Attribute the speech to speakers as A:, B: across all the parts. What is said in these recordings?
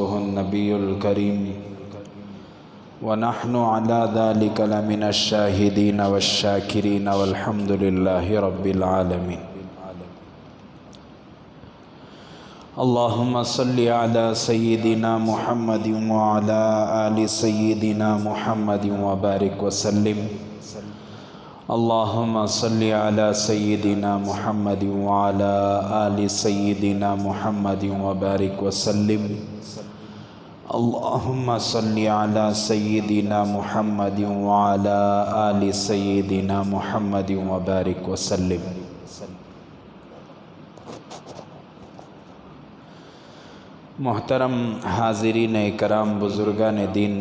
A: ورسوله النبي الكريم ونحن على ذلك لمن الشاهدين والشاكرين والحمد لله رب العالمين. اللهم صل على سيدنا محمد وعلى آل سيدنا محمد وبارك وسلم. اللهم صل على سيدنا محمد وعلى آل سيدنا محمد وبارك وسلم. اللهم صل على سيدنا محمد وعلى آل سيدنا محمد وبارك وسلم. محترم حاضرین کرام، بزرگان دین،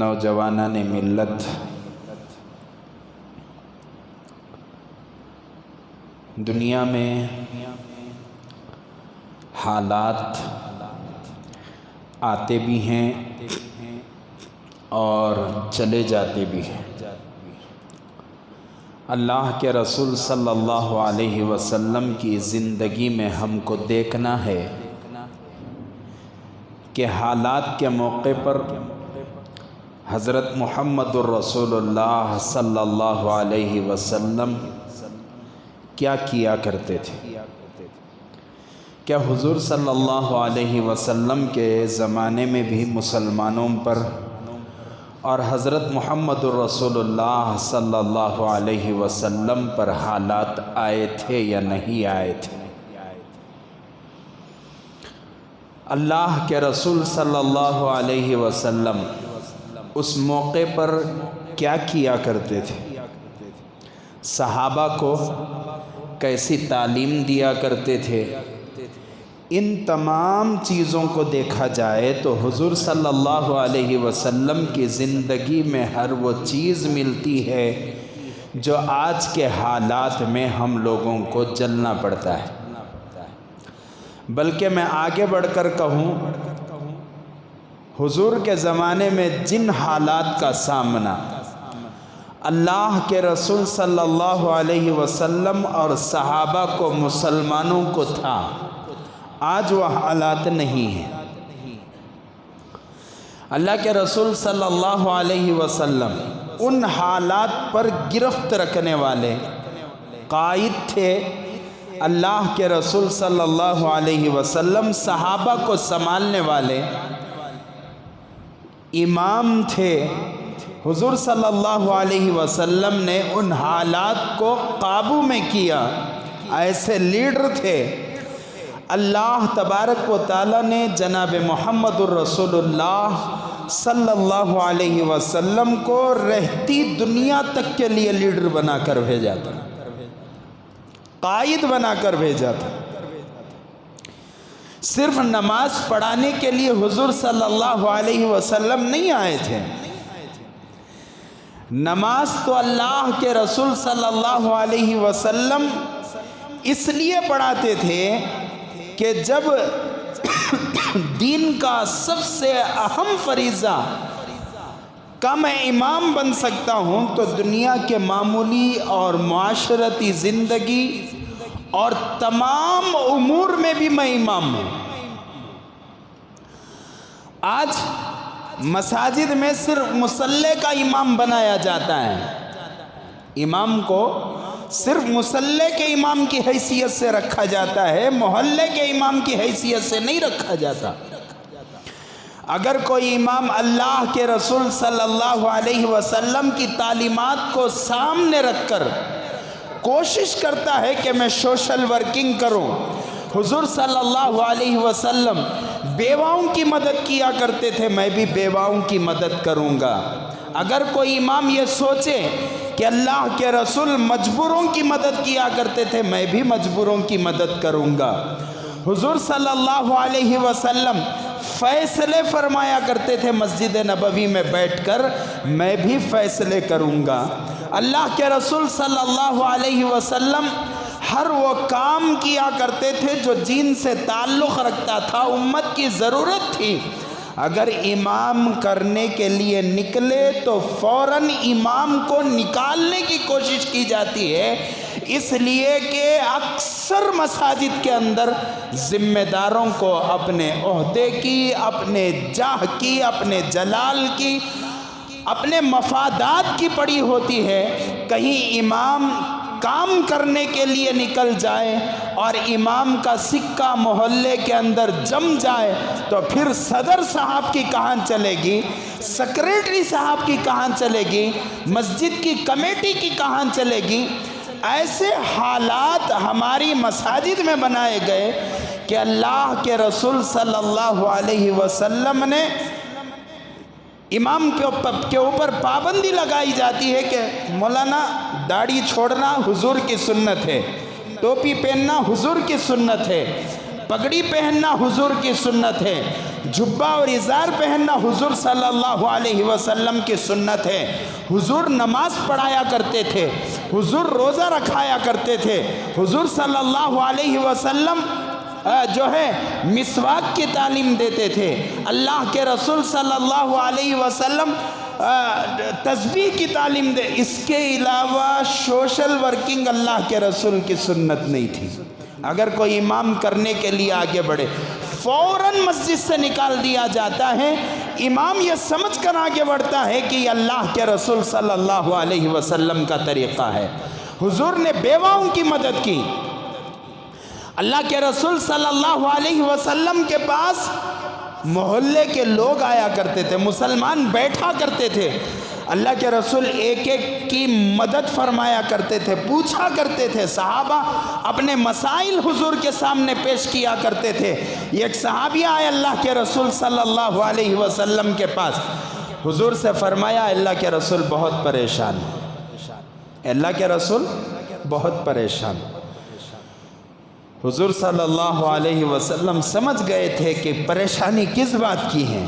A: نوجوانان ملت، دنیا میں حالات آتے بھی ہیں اور چلے جاتے بھی ہیں. اللہ کے رسول صلی اللہ علیہ وسلم کی زندگی میں ہم کو دیکھنا ہے کہ حالات کے موقع پر حضرت محمد الرسول اللہ صلی اللہ علیہ وسلم کیا کیا کرتے تھے. کیا حضور صلی اللہ علیہ وسلم کے زمانے میں بھی مسلمانوں پر اور حضرت محمد الرسول اللہ صلی اللہ علیہ وسلم پر حالات آئے تھے یا نہیں آئے تھے؟ اللہ کے رسول صلی اللہ علیہ وسلم اس موقع پر کیا کیا کرتے تھے؟ صحابہ کو کیسی تعلیم دیا کرتے تھے؟ ان تمام چیزوں کو دیکھا جائے تو حضور صلی اللہ علیہ وسلم کی زندگی میں ہر وہ چیز ملتی ہے جو آج کے حالات میں ہم لوگوں کو جلنا پڑتا ہے. بلکہ میں آگے بڑھ کر کہوں، حضور کے زمانے میں جن حالات کا سامنا اللہ کے رسول صلی اللہ علیہ وسلم اور صحابہ کو، مسلمانوں کو تھا، آج وہ حالات نہیں ہیں. اللہ کے رسول صلی اللہ علیہ وسلم ان حالات پر گرفت رکھنے والے قائد تھے. اللہ کے رسول صلی اللہ علیہ وسلم صحابہ کو سنبھالنے والے امام تھے. حضور صلی اللہ علیہ وسلم نے ان حالات کو قابو میں کیا. ایسے لیڈر تھے. اللہ تبارک و تعالیٰ نے جناب محمد الرسول اللہ صلی اللہ علیہ وسلم کو رہتی دنیا تک کے لیے لیڈر بنا کر بھیجا تھا، قائد بنا کر بھیجا تھا. صرف نماز پڑھانے کے لیے حضور صلی اللہ علیہ وسلم نہیں آئے تھے. نماز تو اللہ کے رسول صلی اللہ علیہ وسلم اس لیے پڑھاتے تھے کہ جب دین کا سب سے اہم فریضہ کا میں امام بن سکتا ہوں تو دنیا کے معمولی اور معاشرتی زندگی اور تمام امور میں بھی میں امام ہوں. آج مساجد میں صرف مصلی کا امام بنایا جاتا ہے. امام کو صرف مصلی کے امام کی حیثیت سے رکھا جاتا ہے، محلے کے امام کی حیثیت سے نہیں رکھا جاتا. اگر کوئی امام اللہ کے رسول صلی اللہ علیہ وسلم کی تعلیمات کو سامنے رکھ کر کوشش کرتا ہے کہ میں سوشل ورکنگ کروں، حضور صلی اللہ علیہ وسلم بیواؤں کی مدد کیا کرتے تھے، میں بھی بیواؤں کی مدد کروں گا. اگر کوئی امام یہ سوچے کہ اللہ کے رسول مجبوروں کی مدد کیا کرتے تھے، میں بھی مجبوروں کی مدد کروں گا. حضور صلی اللہ علیہ وسلم فیصلے فرمایا کرتے تھے مسجد نبوی میں بیٹھ کر، میں بھی فیصلے کروں گا. اللہ کے رسول صلی اللہ علیہ وسلم ہر وہ کام کیا کرتے تھے جو دین سے تعلق رکھتا تھا، امت کی ضرورت تھی. اگر امام کرنے کے لیے نکلے تو فوراً امام کو نکالنے کی کوشش کی جاتی ہے، اس لیے کہ اکثر مساجد کے اندر ذمہ داروں کو اپنے عہدے کی، اپنے جاہ کی، اپنے جلال کی، اپنے مفادات کی پڑی ہوتی ہے۔ کہیں امام کام کرنے کے لیے نکل جائے اور امام کا سکہ محلے کے اندر جم جائے تو پھر صدر صاحب کی کہاں چلے گی، سیکریٹری صاحب کی کہاں چلے گی، مسجد کی کمیٹی کی کہاں چلے گی۔ ایسے حالات ہماری مساجد میں بنائے گئے کہ اللہ کے رسول صلی اللہ علیہ وسلم نے امام کے اوپر پابندی لگائی جاتی ہے کہ مولانا داڑھی چھوڑنا حضور کی سنت ہے، ٹوپی پہننا حضور کی سنت ہے، پگڑی پہننا حضور کی سنت ہے، جبہ اور ازار پہننا حضور صلی اللہ علیہ وسلم کی سنت ہے۔ حضور نماز پڑھایا کرتے تھے، حضور روزہ رکھایا کرتے تھے، حضور صلی اللہ علیہ وسلم جو ہے مسواک کی تعلیم دیتے تھے، اللہ کے رسول صلی اللہ علیہ وسلم تسبیح کی تعلیم دے۔ اس کے علاوہ سوشل ورکنگ اللہ کے رسول کی سنت نہیں تھی۔ اگر کوئی امام کرنے کے لیے آگے بڑھے فوراً مسجد سے نکال دیا جاتا ہے۔ امام یہ سمجھ کر آگے بڑھتا ہے کہ یہ اللہ کے رسول صلی اللہ علیہ وسلم کا طریقہ ہے۔ حضور نے بیواؤں کی مدد کی۔ اللہ کے رسول صلی اللہ علیہ وسلم کے پاس محلے کے لوگ آیا کرتے تھے، مسلمان بیٹھا کرتے تھے، اللہ کے رسول ایک ایک کی مدد فرمایا کرتے تھے، پوچھا کرتے تھے، صحابہ اپنے مسائل حضور کے سامنے پیش کیا کرتے تھے۔ ایک صحابی آئے اللہ کے رسول صلی اللہ علیہ وسلم کے پاس، حضور سے فرمایا اللہ کے رسول بہت پریشان، اللہ کے رسول بہت پریشان۔ حضور صلی اللہ علیہ وسلم سمجھ گئے تھے کہ پریشانی کس بات کی ہے۔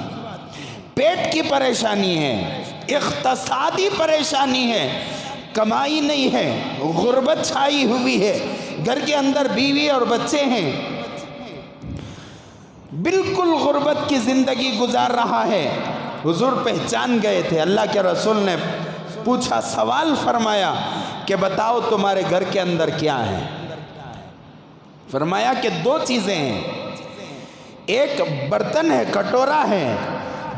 A: پیٹ کی پریشانی ہے، اقتصادی پریشانی ہے، کمائی نہیں ہے، غربت چھائی ہوئی ہے، گھر کے اندر بیوی اور بچے ہیں، بالکل غربت کی زندگی گزار رہا ہے۔ حضور پہچان گئے تھے۔ اللہ کے رسول نے پوچھا، سوال فرمایا کہ بتاؤ تمہارے گھر کے اندر کیا ہے؟ فرمایا کہ دو چیزیں ہیں، ایک برتن ہے، کٹورا ہے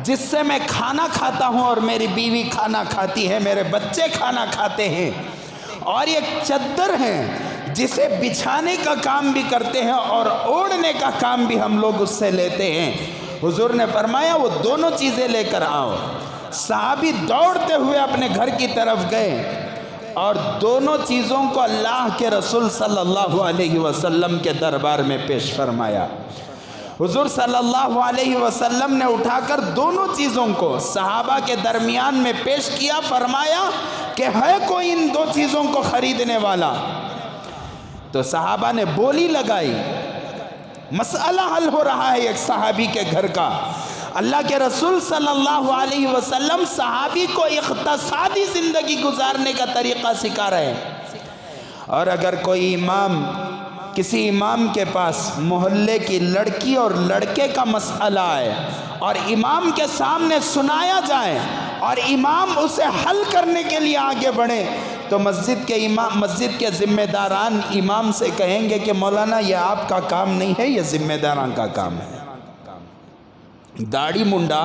A: جس سے میں کھانا کھاتا ہوں اور میری بیوی کھانا کھاتی ہے، میرے بچے کھانا کھاتے ہیں، اور ایک چادر ہے جسے بچھانے کا کام بھی کرتے ہیں اور اوڑھنے کا کام بھی ہم لوگ اس سے لیتے ہیں۔ حضور نے فرمایا وہ دونوں چیزیں لے کر آؤ۔ صحابی دوڑتے ہوئے اپنے گھر کی طرف گئے اور دونوں چیزوں کو اللہ کے رسول صلی اللہ علیہ وسلم کے دربار میں پیش فرمایا۔ حضور صلی اللہ علیہ وسلم نے اٹھا کر دونوں چیزوں کو صحابہ کے درمیان میں پیش کیا، فرمایا کہ ہے کوئی ان دو چیزوں کو خریدنے والا؟ تو صحابہ نے بولی لگائی، مسئلہ حل ہو رہا ہے ایک صحابی کے گھر کا۔ اللہ کے رسول صلی اللہ علیہ وسلم صحابی کو اقتصادی زندگی گزارنے کا طریقہ سکھا رہے ہیں۔ اور اگر کوئی امام، کسی امام کے پاس محلے کی لڑکی اور لڑکے کا مسئلہ آئے اور امام کے سامنے سنایا جائے اور امام اسے حل کرنے کے لیے آگے بڑھے تو مسجد کے ذمہ داران امام سے کہیں گے کہ مولانا یہ آپ کا کام نہیں ہے، یہ ذمہ داران کا کام ہے۔ داڑھی منڈا،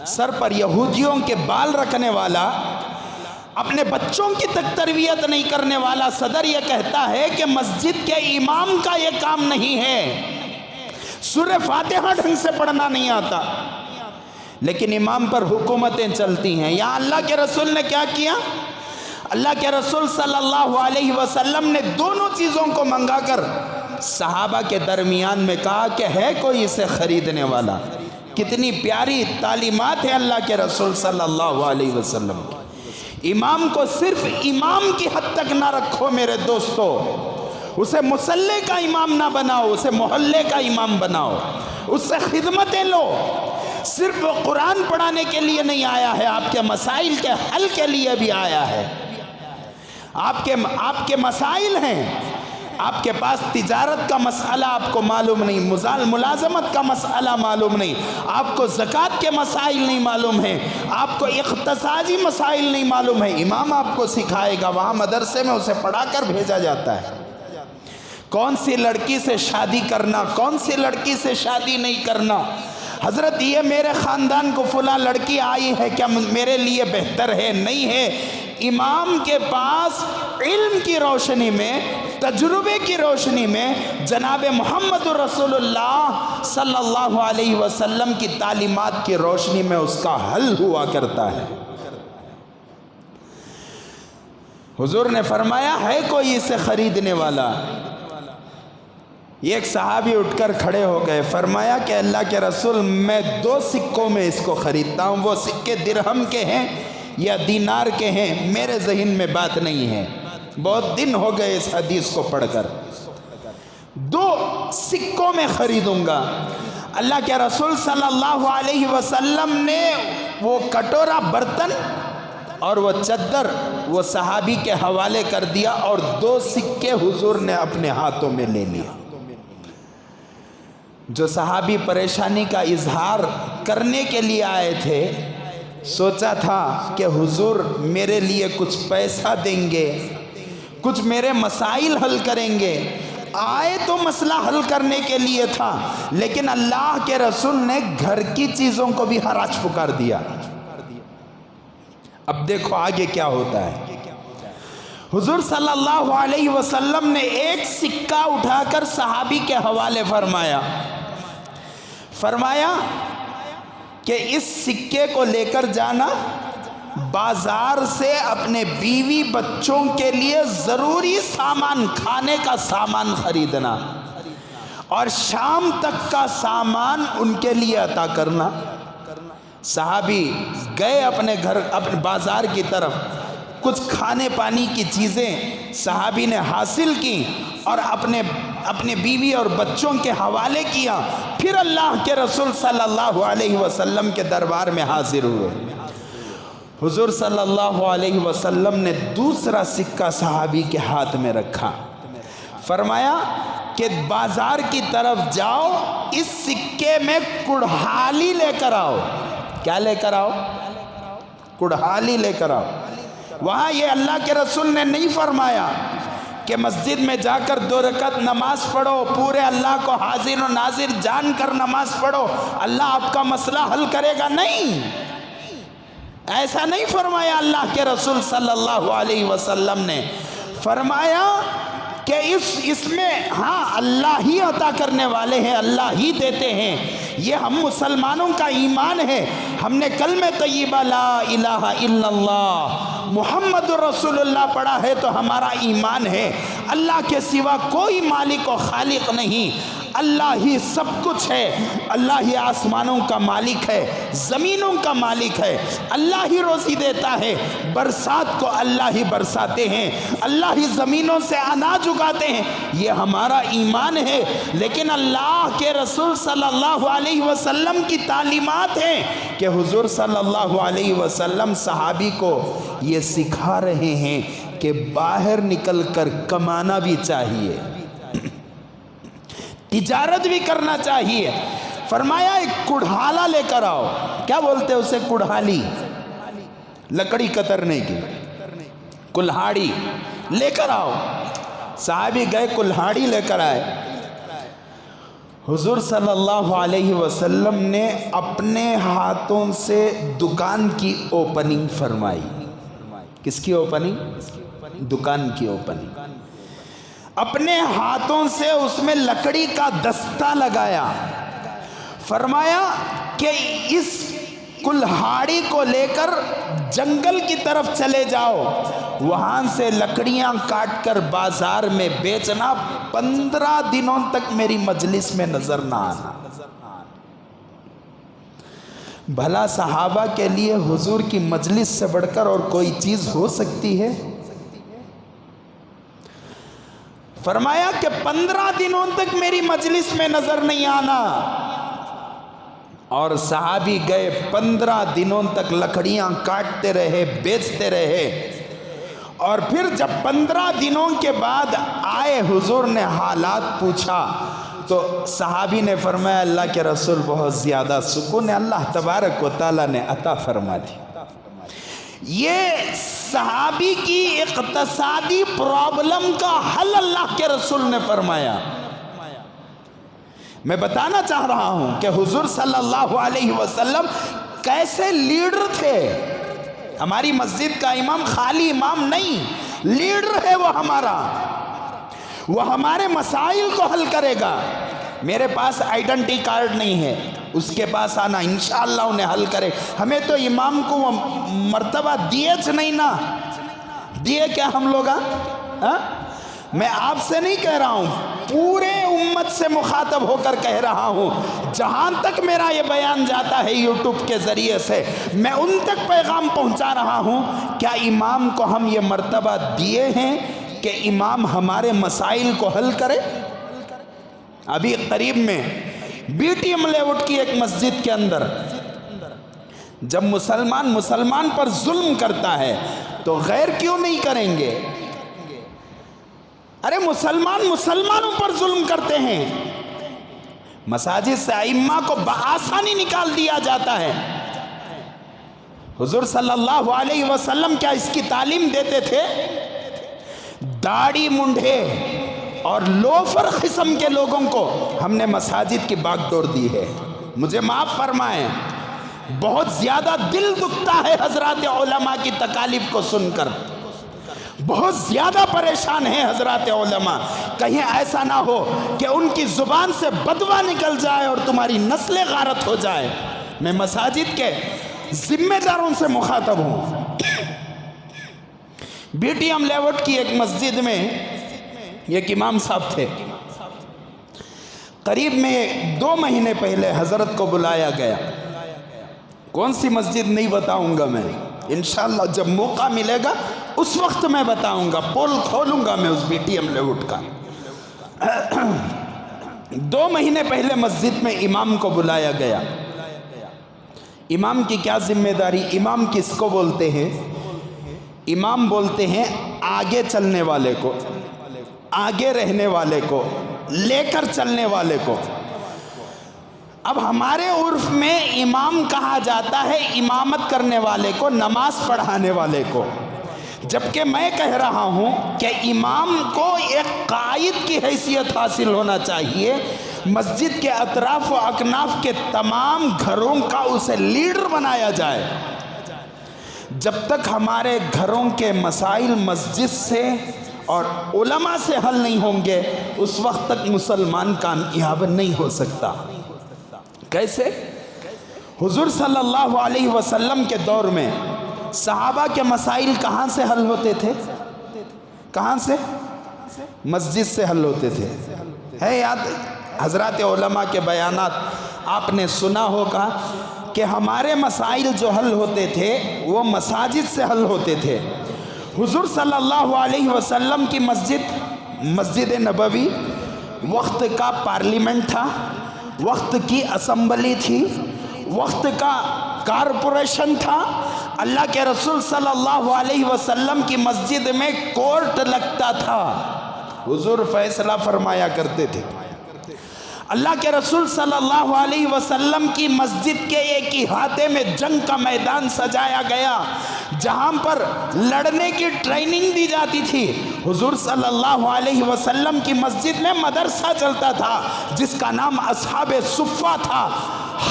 A: سر پر یہودیوں کے بال رکھنے والا، اپنے بچوں کی تک تربیت نہیں کرنے والا صدر یہ کہتا ہے کہ مسجد کے امام کا یہ کام نہیں ہے، سورہ فاتحہ ڈھنگ سے پڑھنا نہیں آتا، لیکن امام پر حکومتیں چلتی ہیں۔ یہاں اللہ کے رسول نے کیا کیا؟ اللہ کے رسول صلی اللہ علیہ وسلم نے دونوں چیزوں کو منگا کر صحابہ کے درمیان میں کہا کہ ہے کوئی اسے خریدنے والا۔ کتنی پیاری تعلیمات ہے اللہ کے رسول صلی اللہ علیہ وسلم کی۔ امام کو صرف امام کی حد تک نہ رکھو میرے دوستو، اسے مسلح کا امام نہ بناؤ، اسے محلے کا امام بناؤ، اس سے خدمتیں لو۔ صرف وہ قرآن پڑھانے کے لیے نہیں آیا ہے، آپ کے مسائل کے حل کے لیے بھی آیا ہے۔ آپ کے مسائل ہیں، آپ کے پاس تجارت کا مسئلہ آپ کو معلوم نہیں، ملازمت کا مسئلہ معلوم نہیں، آپ کو زکوٰۃ کے مسائل نہیں معلوم ہیں، آپ کو اقتصادی مسائل نہیں معلوم ہے، امام آپ کو سکھائے گا، وہاں مدرسے میں اسے پڑھا کر بھیجا جاتا ہے۔ کون سی لڑکی سے شادی کرنا، کون سی لڑکی سے شادی نہیں کرنا، حضرت یہ میرے خاندان کو فلاں لڑکی آئی ہے، کیا میرے لیے بہتر ہے نہیں ہے؟ امام کے پاس علم کی روشنی میں، تجربے کی روشنی میں، جناب محمد رسول اللہ صلی اللہ علیہ وسلم کی تعلیمات کی روشنی میں اس کا حل ہوا کرتا ہے۔ حضور نے فرمایا ہے کوئی اسے خریدنے والا؟ ایک صحابی اٹھ کر کھڑے ہو گئے، فرمایا کہ اللہ کے رسول میں 2 سکوں میں اس کو خریدتا ہوں، وہ سکے درہم کے ہیں یا دینار کے ہیں میرے ذہن میں بات نہیں ہے، بہت دن ہو گئے اس حدیث کو پڑھ کر، 2 سکوں میں خریدوں گا۔ اللہ کے رسول صلی اللہ علیہ وسلم نے وہ کٹورا برتن اور وہ چادر وہ صحابی کے حوالے کر دیا اور 2 سکے حضور نے اپنے ہاتھوں میں لے لیا۔ جو صحابی پریشانی کا اظہار کرنے کے لیے آئے تھے، سوچا تھا کہ حضور میرے لیے کچھ پیسہ دیں گے، کچھ میرے مسائل حل کریں گے، آئے تو مسئلہ حل کرنے کے لیے تھا، لیکن اللہ کے رسول نے گھر کی چیزوں کو بھی حراج پکار دیا۔ اب دیکھو آگے کیا ہوتا ہے۔ حضور صلی اللہ علیہ وسلم نے ایک سکہ اٹھا کر صحابی کے حوالے فرمایا کہ اس سکے کو لے کر جانا، بازار سے اپنے بیوی بچوں کے لیے ضروری سامان، کھانے کا سامان خریدنا اور شام تک کا سامان ان کے لیے عطا کرنا۔ صحابی گئے اپنے گھر، اپنے بازار کی طرف، کچھ کھانے پانی کی چیزیں صحابی نے حاصل کی اور اپنے بیوی اور بچوں کے حوالے کیا، پھر اللہ کے رسول صلی اللہ علیہ وسلم کے دربار میں حاضر ہوئے۔ حضور صلی اللہ علیہ وسلم نے دوسرا سکہ صحابی کے ہاتھ میں رکھا، فرمایا کہ بازار کی طرف جاؤ، اس سکے میں کڑھالی لے کر آؤ۔ کیا لے کر آؤ؟ کڑھالی لے کر آؤ۔ وہاں یہ اللہ کے رسول نے نہیں فرمایا کہ مسجد میں جا کر 2 رکعت نماز پڑھو، پورے اللہ کو حاضر و ناظر جان کر نماز پڑھو، اللہ آپ کا مسئلہ حل کرے گا، نہیں، ایسا نہیں فرمایا اللہ کے رسول صلی اللہ علیہ وسلم نے۔ فرمایا کہ اس میں ہاں اللہ ہی عطا کرنے والے ہیں، اللہ ہی دیتے ہیں، یہ ہم مسلمانوں کا ایمان ہے، ہم نے کلمہ طیبہ لا الہ الا اللہ محمد رسول اللہ پڑھا ہے تو ہمارا ایمان ہے، اللہ کے سوا کوئی مالک و خالق نہیں، اللہ ہی سب کچھ ہے، اللہ ہی آسمانوں کا مالک ہے، زمینوں کا مالک ہے، اللہ ہی روزی دیتا ہے، برسات کو اللہ ہی برساتے ہیں، اللہ ہی زمینوں سے اناج اگاتے ہیں، یہ ہمارا ایمان ہے۔ لیکن اللہ کے رسول صلی اللہ علیہ وسلم کی تعلیمات ہیں کہ حضور صلی اللہ علیہ وسلم صحابی کو یہ سکھا رہے ہیں کہ باہر نکل کر کمانا بھی چاہیے، تجارت بھی کرنا چاہیے۔ فرمایا ایک کڑھالا لے کر آؤ۔ کیا بولتے ہیں اسے؟ کڑھالی، لکڑی کترنے کی، کلہاڑی لے کر آؤ۔ صحابی گئے، کلہاڑی لے کر آئے۔ حضور صلی اللہ علیہ وسلم نے اپنے ہاتھوں سے دکان کی اوپننگ فرمائی۔ کس کی اوپننگ؟ دکان کی اوپننگ۔ اپنے ہاتھوں سے اس میں لکڑی کا دستہ لگایا، فرمایا کہ اس کلہاڑی کو لے کر جنگل کی طرف چلے جاؤ، وہاں سے لکڑیاں کاٹ کر بازار میں بیچنا، 15 دنوں تک میری مجلس میں نظر نہ آنا۔ بھلا صحابہ کے لیے حضور کی مجلس سے بڑھ کر اور کوئی چیز ہو سکتی ہے؟ فرمایا کہ 15 دنوں تک میری مجلس میں نظر نہیں آنا، اور صحابی گئے 15 دنوں تک لکڑیاں کاٹتے رہے، بیچتے رہے، اور پھر جب 15 دنوں کے بعد آئے، حضور نے حالات پوچھا تو صحابی نے فرمایا اللہ کے رسول بہت زیادہ سکون ہے، اللہ تبارک و تعالیٰ نے عطا فرما دی۔ یہ صحابی کی اقتصادی پرابلم کا حل اللہ کے رسول نے فرمایا۔ میں بتانا چاہ رہا ہوں کہ حضور صلی اللہ علیہ وسلم کیسے لیڈر تھے۔ ہماری مسجد کا امام خالی امام نہیں، لیڈر ہے وہ ہمارا، وہ ہمارے مسائل کو حل کرے گا۔ میرے پاس آئیڈنٹی کارڈ نہیں ہے، اس کے پاس آنا انشاءاللہ انہیں حل کرے۔ ہمیں تو امام کو وہ مرتبہ دیے نہیں نا، دیے کیا ہم لوگ؟ میں آپ سے نہیں کہہ رہا ہوں، پورے امت سے مخاطب ہو کر کہہ رہا ہوں، جہاں تک میرا یہ بیان جاتا ہے یوٹیوب کے ذریعے سے، میں ان تک پیغام پہنچا رہا ہوں۔ کیا امام کو ہم یہ مرتبہ دیے ہیں کہ امام ہمارے مسائل کو حل کرے؟ ابھی قریب میں بی ٹی ایم لے آؤٹ کی ایک مسجد کے اندر جب مسلمان پر ظلم کرتا ہے تو غیر کیوں نہیں کریں گے؟ ارے مسلمانوں پر ظلم کرتے ہیں، مساجد سے ائمہ کو بآسانی نکال دیا جاتا ہے۔ حضور صلی اللہ علیہ وسلم کیا اس کی تعلیم دیتے تھے؟ داڑھی منڈے اور لوفر قسم کے لوگوں کو ہم نے مساجد کی باغ ڈور دی ہے۔ مجھے معاف فرمائیں، بہت زیادہ دل دکھتا ہے حضرات علماء کی تکالیف کو سن کر، بہت زیادہ پریشان ہیں حضرات علماء۔ کہیں ایسا نہ ہو کہ ان کی زبان سے بدوا نکل جائے اور تمہاری نسل غارت ہو جائے۔ میں مساجد کے ذمہ داروں سے مخاطب ہوں۔ بی ٹی ایم لے آؤٹ کی ایک مسجد میں ایک امام صاحب تھے، قریب میں 2 مہینے پہلے حضرت کو بلایا گیا۔ کون سی مسجد نہیں بتاؤں گا میں، انشاءاللہ جب موقع ملے گا اس وقت میں بتاؤں گا، پول کھولوں گا میں اس B T M lay out کا۔ 2 مہینے پہلے مسجد میں امام کو بلایا گیا۔ امام کی کیا ذمہ داری؟ امام کس کو بولتے ہیں؟ امام بولتے ہیں آگے چلنے والے کو، آگے رہنے والے کو، لے کر چلنے والے کو۔ اب ہمارے عرف میں امام کہا جاتا ہے امامت کرنے والے کو، نماز پڑھانے والے کو، جبکہ میں کہہ رہا ہوں کہ امام کو ایک قائد کی حیثیت حاصل ہونا چاہیے۔ مسجد کے اطراف و اکناف کے تمام گھروں کا اسے لیڈر بنایا جائے۔ جب تک ہمارے گھروں کے مسائل مسجد سے اور علماء سے حل نہیں ہوں گے اس وقت تک مسلمان کامیاب نہیں ہو سکتا۔ کیسے؟ حضور صلی اللہ علیہ وسلم کے دور میں صحابہ کے مسائل کہاں سے حل ہوتے تھے؟ کہاں سے؟ مسجد سے حل ہوتے تھے۔ ہے یاد حضرات علماء کے بیانات آپ نے سنا ہوگا کہ ہمارے مسائل جو حل ہوتے تھے وہ مساجد سے حل ہوتے تھے۔ حضور صلی اللہ علیہ وسلم کی مسجد نبوی وقت کا پارلیمنٹ تھا، وقت کی اسمبلی تھی، وقت کا کارپوریشن تھا۔ اللہ کے رسول صلی اللہ علیہ وسلم کی مسجد میں کورٹ لگتا تھا، حضور فیصلہ فرمایا کرتے تھے۔ اللہ کے رسول صلی اللہ علیہ وسلم کی مسجد کے ایک احاطے میں جنگ کا میدان سجایا گیا جہاں پر لڑنے کی ٹریننگ دی جاتی تھی۔ حضور صلی اللہ علیہ وسلم کی مسجد میں مدرسہ چلتا تھا جس کا نام اصحاب صفہ تھا۔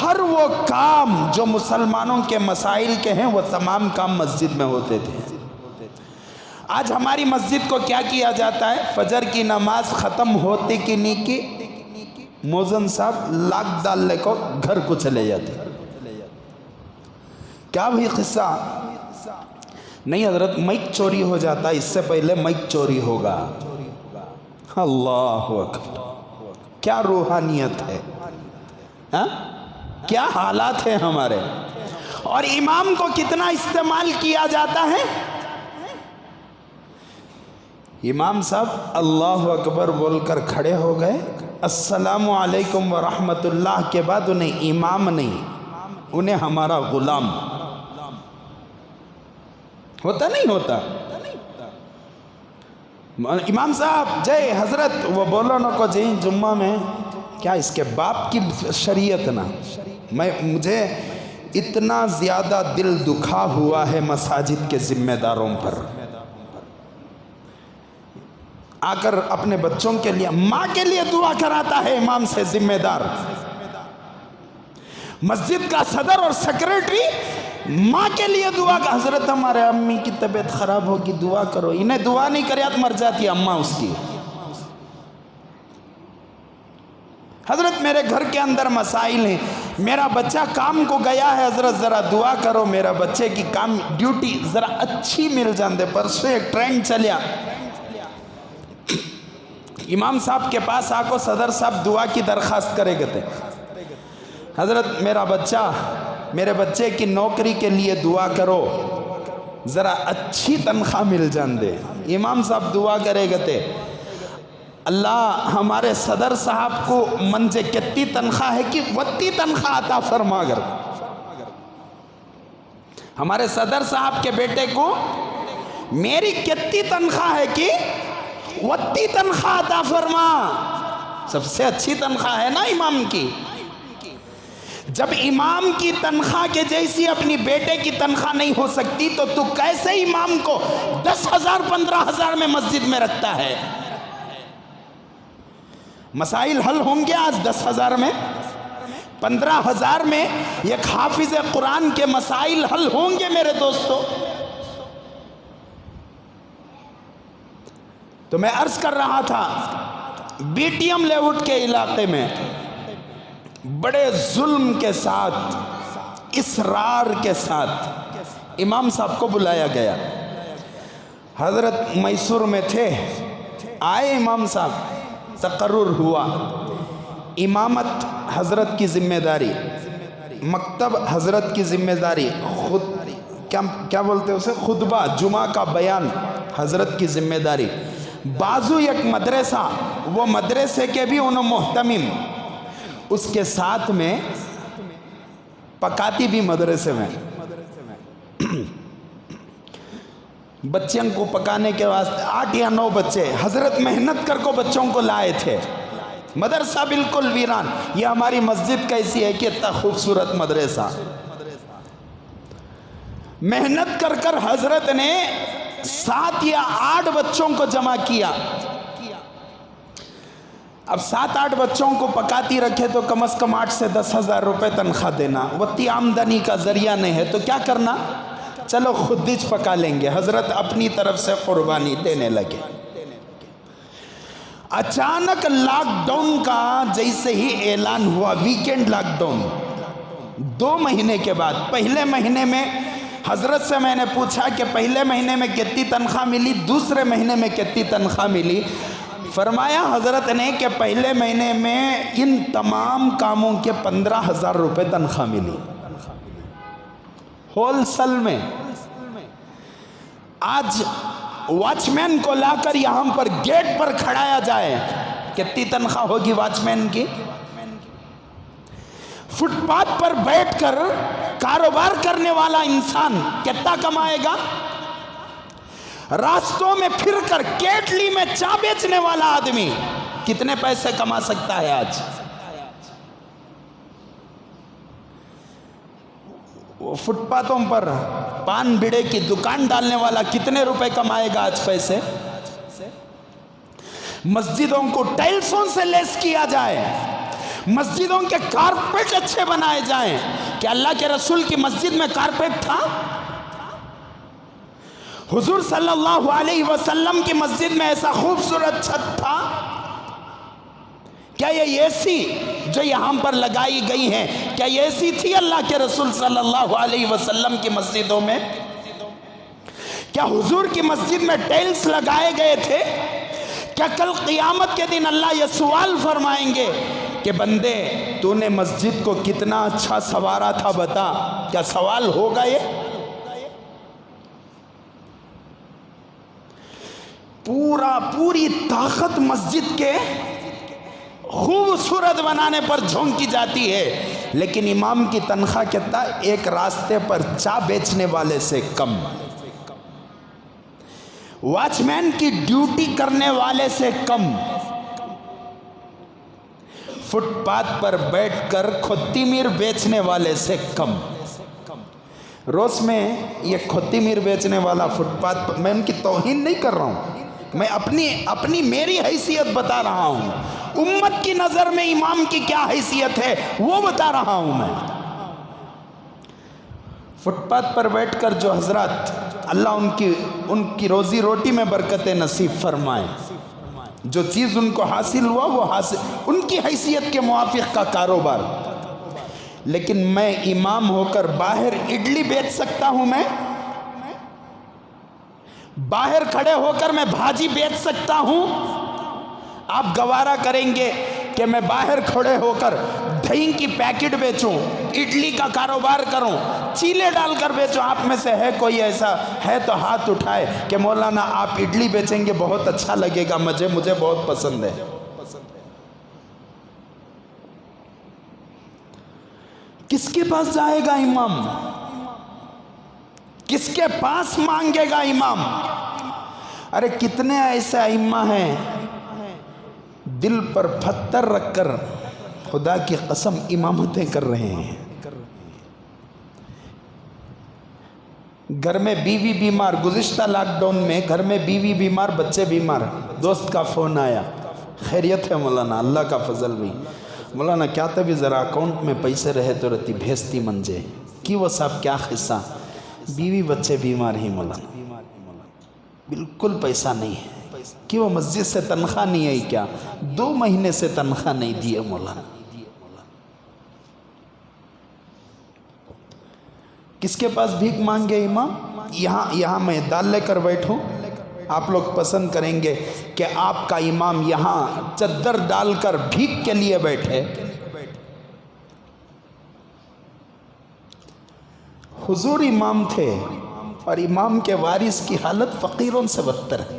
A: ہر وہ کام جو مسلمانوں کے مسائل کے ہیں وہ تمام کام مسجد میں ہوتے تھے۔ آج ہماری مسجد کو کیا کیا جاتا ہے؟ فجر کی نماز ختم ہوتی کی نیکی، موزن صاحب لاکھ ڈالنے کو گھر کو چلے جاتے۔ کیا بھی قصہ نہیں حضرت، مائک چوری ہو جاتا، اس سے پہلے مائک چوری ہوگا۔ اللہ اکبر، کیا روحانیت ہے، کیا حالات ہیں ہمارے۔ اور امام کو کتنا استعمال کیا جاتا ہے؟ امام صاحب اللہ اکبر بول کر کھڑے ہو گئے، السلام علیکم ورحمت اللہ کے بعد انہیں امام نہیں، انہیں ہمارا غلام ہوتا نہیں ہوتا۔ امام صاحب جے حضرت وہ بولو نہ کو جی جمعہ میں کیا اس کے باپ کی شریعت نا مجھے اتنا زیادہ دل دکھا ہوا ہے مساجد کے ذمہ داروں پر آ کر اپنے بچوں کے لیے ماں کے لیے دعا کراتا ہے امام سے ذمہ دار مسجد کا صدر اور سیکریٹری ماں کے لیے دعا کا حضرت ہمارے امی کی طبیعت خراب ہوگی دعا کرو انہیں دعا نہیں کرے تو مر جاتی ہے اماں اس کی حضرت میرے گھر کے اندر مسائل ہیں میرا بچہ کام کو گیا ہے حضرت ذرا دعا کرو میرا بچے کی کام ڈیوٹی ذرا اچھی مل جاندے پرسوں ایک ٹرین چلیا امام صاحب کے پاس آکو صدر صاحب دعا کی درخواست کرے گتے حضرت میرے بچے کی نوکری کے لیے دعا کرو ذرا اچھی تنخواہ مل جاندے امام صاحب دعا کرے گتے اللہ ہمارے صدر صاحب کو منجے کتنی تنخواہ ہے کہ وتی تنخواہ عطا فرما کر ہمارے صدر صاحب کے بیٹے کو میری کتنی تنخواہ ہے کہ وتی تنخواہ عطا فرما سب سے اچھی تنخواہ ہے نا امام کی جب امام کی تنخواہ کے جیسی اپنی بیٹے کی تنخواہ نہیں ہو سکتی تو کیسے امام کو 10,000 15,000 میں مسجد میں رکھتا ہے مسائل حل ہوں گے آج 10,000 میں 15,000 میں ایک حافظ قرآن کے مسائل حل ہوں گے میرے دوستو تو میں عرض کر رہا تھا بی ٹی ایم لے آؤٹ کے علاقے میں بڑے ظلم کے ساتھ اصرار کے ساتھ امام صاحب کو بلایا گیا حضرت میسور میں تھے آئے امام صاحب تقرر ہوا امامت حضرت کی ذمہ داری مکتب حضرت کی ذمہ داری کیا بولتے اسے خطبہ جمعہ کا بیان حضرت کی ذمہ داری بازو ایک مدرسہ وہ مدرسے کے بھی انہوں محتمم اس کے ساتھ میں پکاتی بھی مدرسے میں بچوں کو پکانے کے واسطے 8 یا 9 بچے حضرت محنت کر کو بچوں کو لائے تھے مدرسہ بالکل ویران یہ ہماری مسجد کیسی ہے کہ اتنا خوبصورت مدرسہ محنت کر کر حضرت نے 7 یا 8 بچوں کو جمع کیا اب 7-8 بچوں کو پکاتی رکھے تو کم از کم 8 سے 10,000 روپے تنخواہ دینا وتی آمدنی کا ذریعہ نہیں ہے تو کیا کرنا چلو خود ہی پکا لیں گے حضرت اپنی طرف سے قربانی دینے لگے اچانک لاک ڈاؤن کا جیسے ہی اعلان ہوا ویکینڈ لاک ڈاؤن 2 مہینے کے بعد پہلے مہینے میں حضرت سے میں نے پوچھا کہ پہلے مہینے میں کتنی تنخواہ ملی دوسرے مہینے میں کتنی تنخواہ ملی فرمایا حضرت نے کہ پہلے مہینے میں ان تمام کاموں کے 15,000 روپے تنخواہ ملی ہول سیل میں آج واچ مین کو لا کر یہاں پر گیٹ پر کھڑایا جائے کتنی تنخواہ ہوگی واچ مین کی فٹ پاتھ پر بیٹھ کر کاروبار کرنے والا انسان کتنا کمائے گا راستوں میں پھر کر کیٹلی میں چا بیچنے والا آدمی کتنے پیسے کما سکتا ہے آج وہ فٹ پاتھوں پر پان بیڑے کی دکان ڈالنے والا کتنے روپے کمائے گا آج پیسے مسجدوں کو ٹائلسوں سے لیس کیا جائے مسجدوں کے کارپیٹ اچھے بنائے جائیں کہ اللہ کے رسول کی مسجد میں کارپیٹ تھا حضور صلی اللہ علیہ وسلم کی مسجد میں ایسا خوبصورت چھت تھا کیا یہ ایسی جو یہاں پر لگائی گئی ہیں کیا یہ ایسی تھی اللہ کے رسول صلی اللہ علیہ وسلم کی مسجدوں میں کیا حضور کی مسجد میں ٹائلز لگائے گئے تھے کیا کل قیامت کے دن اللہ یہ سوال فرمائیں گے کہ بندے تو نے مسجد کو کتنا اچھا سوارا تھا بتا کیا سوال ہوگا یہ پوری طاقت مسجد کے خوبصورت بنانے پر جھونکی جاتی ہے لیکن امام کی تنخواہ کتنا ایک راستے پر چا بیچنے والے سے کم واچ مین کی ڈیوٹی کرنے والے سے کم، فٹ پاتھ پر بیٹھ کر خطیمیر بیچنے والے سے کم۔ روز میں یہ خطیمیر بیچنے والا فٹ پاتھ پر، میں ان کی توہین نہیں کر رہا ہوں، میں اپنی میری حیثیت بتا رہا ہوں، امت کی نظر میں امام کی کیا حیثیت ہے وہ بتا رہا ہوں میں۔ فٹ پاتھ پر بیٹھ کر جو حضرات، اللہ ان کی روزی روٹی میں برکت نصیب فرمائے، جو چیز ان کو حاصل ہوا وہ حاصل ان کی حیثیت کے موافق کا کاروبار، لیکن میں امام ہو کر باہر اڈلی بیچ سکتا ہوں؟ میں باہر کھڑے ہو کر میں بھاجی بیچ سکتا ہوں؟ آپ گوارا کریں گے کہ میں باہر کھڑے ہو کر دہی کی پیکٹ بیچوں، اڈلی کا کاروبار کروں، چیلے ڈال کر بیچوں؟ آپ میں سے ہے کوئی ایسا ہے تو ہاتھ اٹھائے کہ مولانا آپ اڈلی بیچیں گے، بہت اچھا لگے گا، مجھے بہت پسند ہے۔ کس کے پاس جائے گا امام؟ کس کے پاس مانگے گا امام؟ ارے کتنے ایسے ائمہ ہیں دل پر پتھر رکھ کر خدا کی قسم امامتیں کر رہے ہیں۔ گھر میں بیوی بیمار، گزشتہ لاک ڈاؤن میں گھر میں بیوی بیمار، بچے بیمار، دوست کا فون آیا، خیریت ہے مولانا، اللہ کا فضل بھی، مولانا کیا تبھی ذرا اکاؤنٹ میں پیسے رہے تو رہتی بھیجتی منجے کی، وہ صاحب کیا قصہ؟ بیوی بچے بیمار ہی مولانا، بالکل پیسہ نہیں ہے کہ وہ مسجد سے تنخواہ نہیں آئی کیا؟ 2 مہینے سے تنخواہ نہیں دیے مولانا۔ کس کے پاس بھیک مانگے امام؟ یہاں میں دال لے کر بیٹھوں، آپ لوگ پسند کریں گے کہ آپ کا امام یہاں چادر ڈال کر بھیک کے لیے بیٹھے؟ حضور امام تھے اور امام کے وارث کی حالت فقیروں سے بدتر ہے۔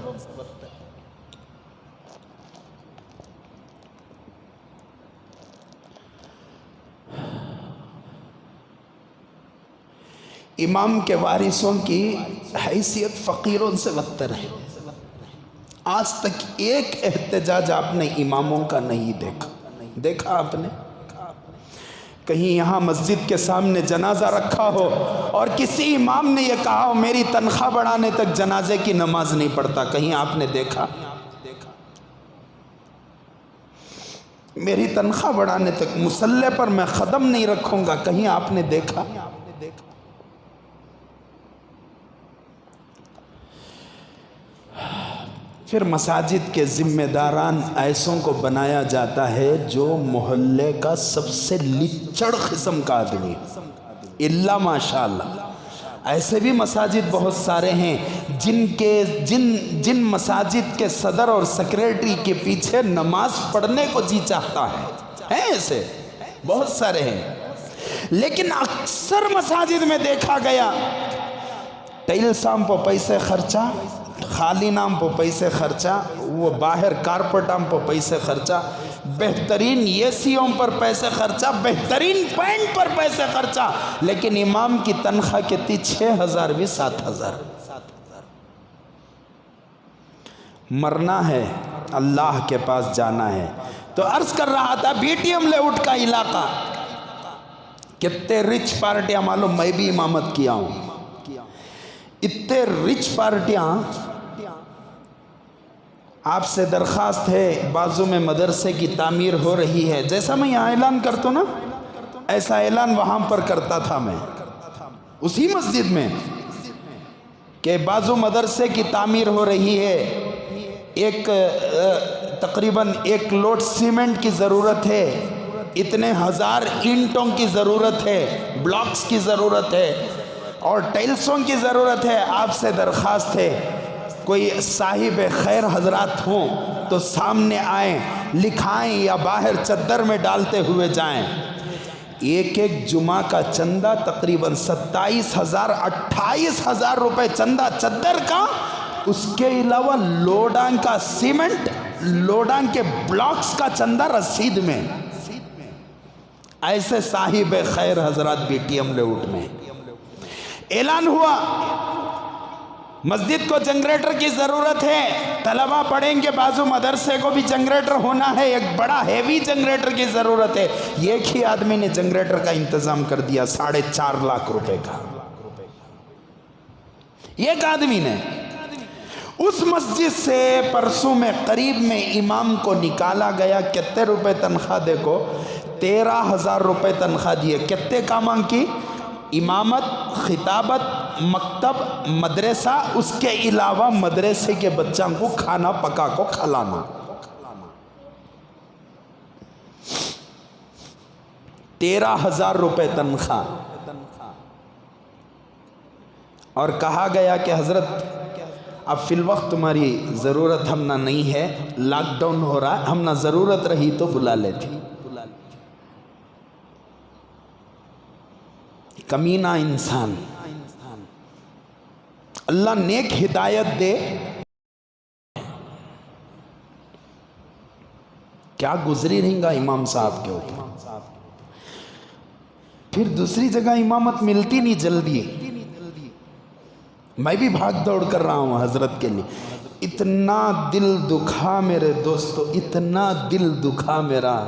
A: امام کے وارثوں کی حیثیت فقیروں سے بدتر ہے۔ آج تک ایک احتجاج آپ نے اماموں کا نہیں دیکھا آپ نے؟ کہیں یہاں مسجد کے سامنے جنازہ رکھا ہو اور کسی امام نے یہ کہا ہو میری تنخواہ بڑھانے تک جنازے کی نماز نہیں پڑھتا، کہیں آپ نے دیکھا؟ میری تنخواہ بڑھانے تک مصلی پر میں قدم نہیں رکھوں گا، کہیں آپ نے دیکھا؟ پھر مساجد کے ذمہ داران ایسوں کو بنایا جاتا ہے جو محلے کا سب سے لچڑ قسم کا آدمی، اللہ ماشاءاللہ ایسے بھی مساجد بہت سارے ہیں جن مساجد کے صدر اور سیکریٹری کے پیچھے نماز پڑھنے کو جی چاہتا ہے ایسے بہت سارے ہیں، لیکن اکثر مساجد میں دیکھا گیا ٹائل سام پہ پیسے خرچہ، خالی نام پہ پیسے خرچہ، وہ باہر کارپٹام پہ پیسے خرچہ، بہترین ایسیوں پر پیسے خرچہ، بہترین پینٹ پر پیسے خرچہ، لیکن امام کی تنخواہ کتنی؟ 6,000 بھی 7,000۔ مرنا ہے، اللہ کے پاس جانا ہے۔ تو عرض کر رہا تھا B T M lay out کا علاقہ کتنے رچ پارٹیاں، معلوم میں بھی امامت کیا ہوں، اتنے رچ پارٹیاں، آپ سے درخواست ہے، بازو میں مدرسے کی تعمیر ہو رہی ہے، جیسا میں یہاں اعلان کرتا ہوں نا ایسا اعلان وہاں پر کرتا تھا میں اسی مسجد میں کہ بازو مدرسے کی تعمیر ہو رہی ہے، تقریباً 1 لوڈ سیمنٹ کی ضرورت ہے، اتنے 1000 اینٹوں کی ضرورت ہے، بلاکس کی ضرورت ہے اور ٹائلسوں کی ضرورت ہے۔ آپ سے درخواست ہے کوئی صاحب خیر حضرات ہوں تو سامنے آئیں، لکھائیں یا باہر چادر میں ڈالتے ہوئے جائیں۔ ایک جمعہ کا چندہ تقریباً 27,000 28,000 روپے چندہ چادر کا، اس کے علاوہ لوڈان کا سیمنٹ، لوڈان کے بلاکس کا چندہ رسید میں۔ ایسے صاحب خیر حضرات بی ٹی ایم لے آؤٹ میں اعلان ہوا مسجد کو جنریٹر کی ضرورت ہے، طلبہ پڑھیں گے بازو مدرسے کو بھی جنریٹر ہونا ہے، ایک بڑا ہیوی جنریٹر کی ضرورت ہے۔ ایک ہی آدمی نے جنریٹر کا انتظام کر دیا 4.5 لاکھ روپے کا، ایک آدمی نے۔ اس مسجد سے پرسوں میں قریب میں امام کو نکالا گیا، کتنے روپے تنخواہ دیکھو، 13,000 روپے تنخواہ دیے۔ کتنے کاماں کی؟ امامت، خطابت، مکتب، مدرسہ، اس کے علاوہ مدرسے کے بچوں کو کھانا پکا کو کھلانا۔ 13,000 روپے تنخواہ۔ اور کہا گیا کہ حضرت اب فی الوقت تمہاری ضرورت ہم نہ نہیں ہے، لاک ڈاؤن ہو رہا ہے، ہم نہ ضرورت رہی تو بلا لیتے۔ کمینہ انسان، اللہ نیک ہدایت دے۔ کیا گزری رہیں گا امام صاحب کے اوپر۔ پھر دوسری جگہ امامت ملتی نہیں جلدی، میں بھی بھاگ دوڑ کر رہا ہوں حضرت کے لیے۔ اتنا دل دکھا میرے دوستو، اتنا دل دکھا میرا،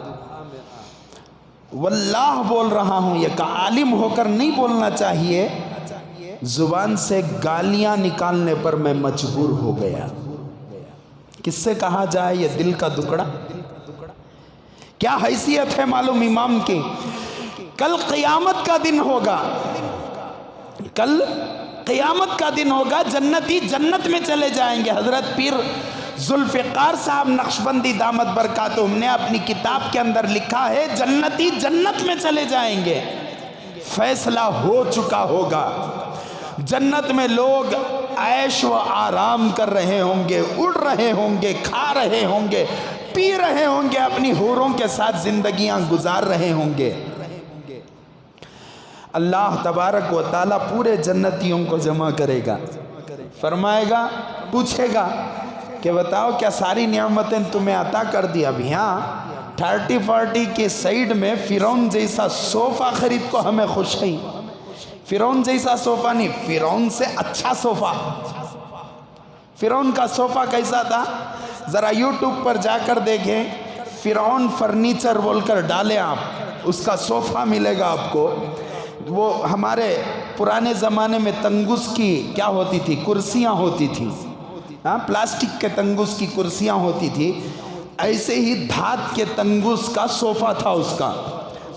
A: واللہ بول رہا ہوں، یہ کہ عالم ہو کر نہیں بولنا چاہیے، زبان سے گالیاں نکالنے پر میں مجبور ہو گیا۔ کس سے کہا جائے یہ دل کا دکڑا؟ کیا حیثیت ہے معلوم امام کی؟ کل قیامت کا دن ہوگا، کل قیامت کا دن ہوگا، جنتی جنت میں چلے جائیں گے۔ حضرت پیر ذوالفقار صاحب نقشبندی دامت برکاتہم نے اپنی کتاب کے اندر لکھا ہے، جنتی جنت میں چلے جائیں گے، فیصلہ ہو چکا ہوگا۔ جنت میں لوگ عیش و آرام کر رہے ہوں گے، اڑ رہے ہوں گے، کھا رہے ہوں گے، پی رہے ہوں گے، اپنی حوروں کے ساتھ زندگیاں گزار رہے ہوں گے۔ اللہ تبارک و تعالیٰ پورے جنتیوں کو جمع کرے گا، فرمائے گا، پوچھے گا کہ بتاؤ کیا ساری نعمتیں تمہیں عطا کر دی؟ اب یہاں 30-40 کے سائیڈ میں فرعون جیسا صوفہ خرید کو ہمیں خوش نہیں، فرعون جیسا صوفہ نہیں، فرعون سے اچھا صوفہ۔ فرعون کا صوفہ کیسا تھا؟ ذرا یوٹیوب پر جا کر دیکھیں، فرعون فرنیچر بول کر ڈالیں آپ، اس کا صوفہ ملے گا آپ کو۔ وہ ہمارے پرانے زمانے میں تنگس کی کیا ہوتی تھی؟ کرسیاں ہوتی تھی، پلاسٹک کے تنگس کی کرسیاں ہوتی تھی، ایسے ہی دھات کے تنگس کا صوفہ تھا اس کا۔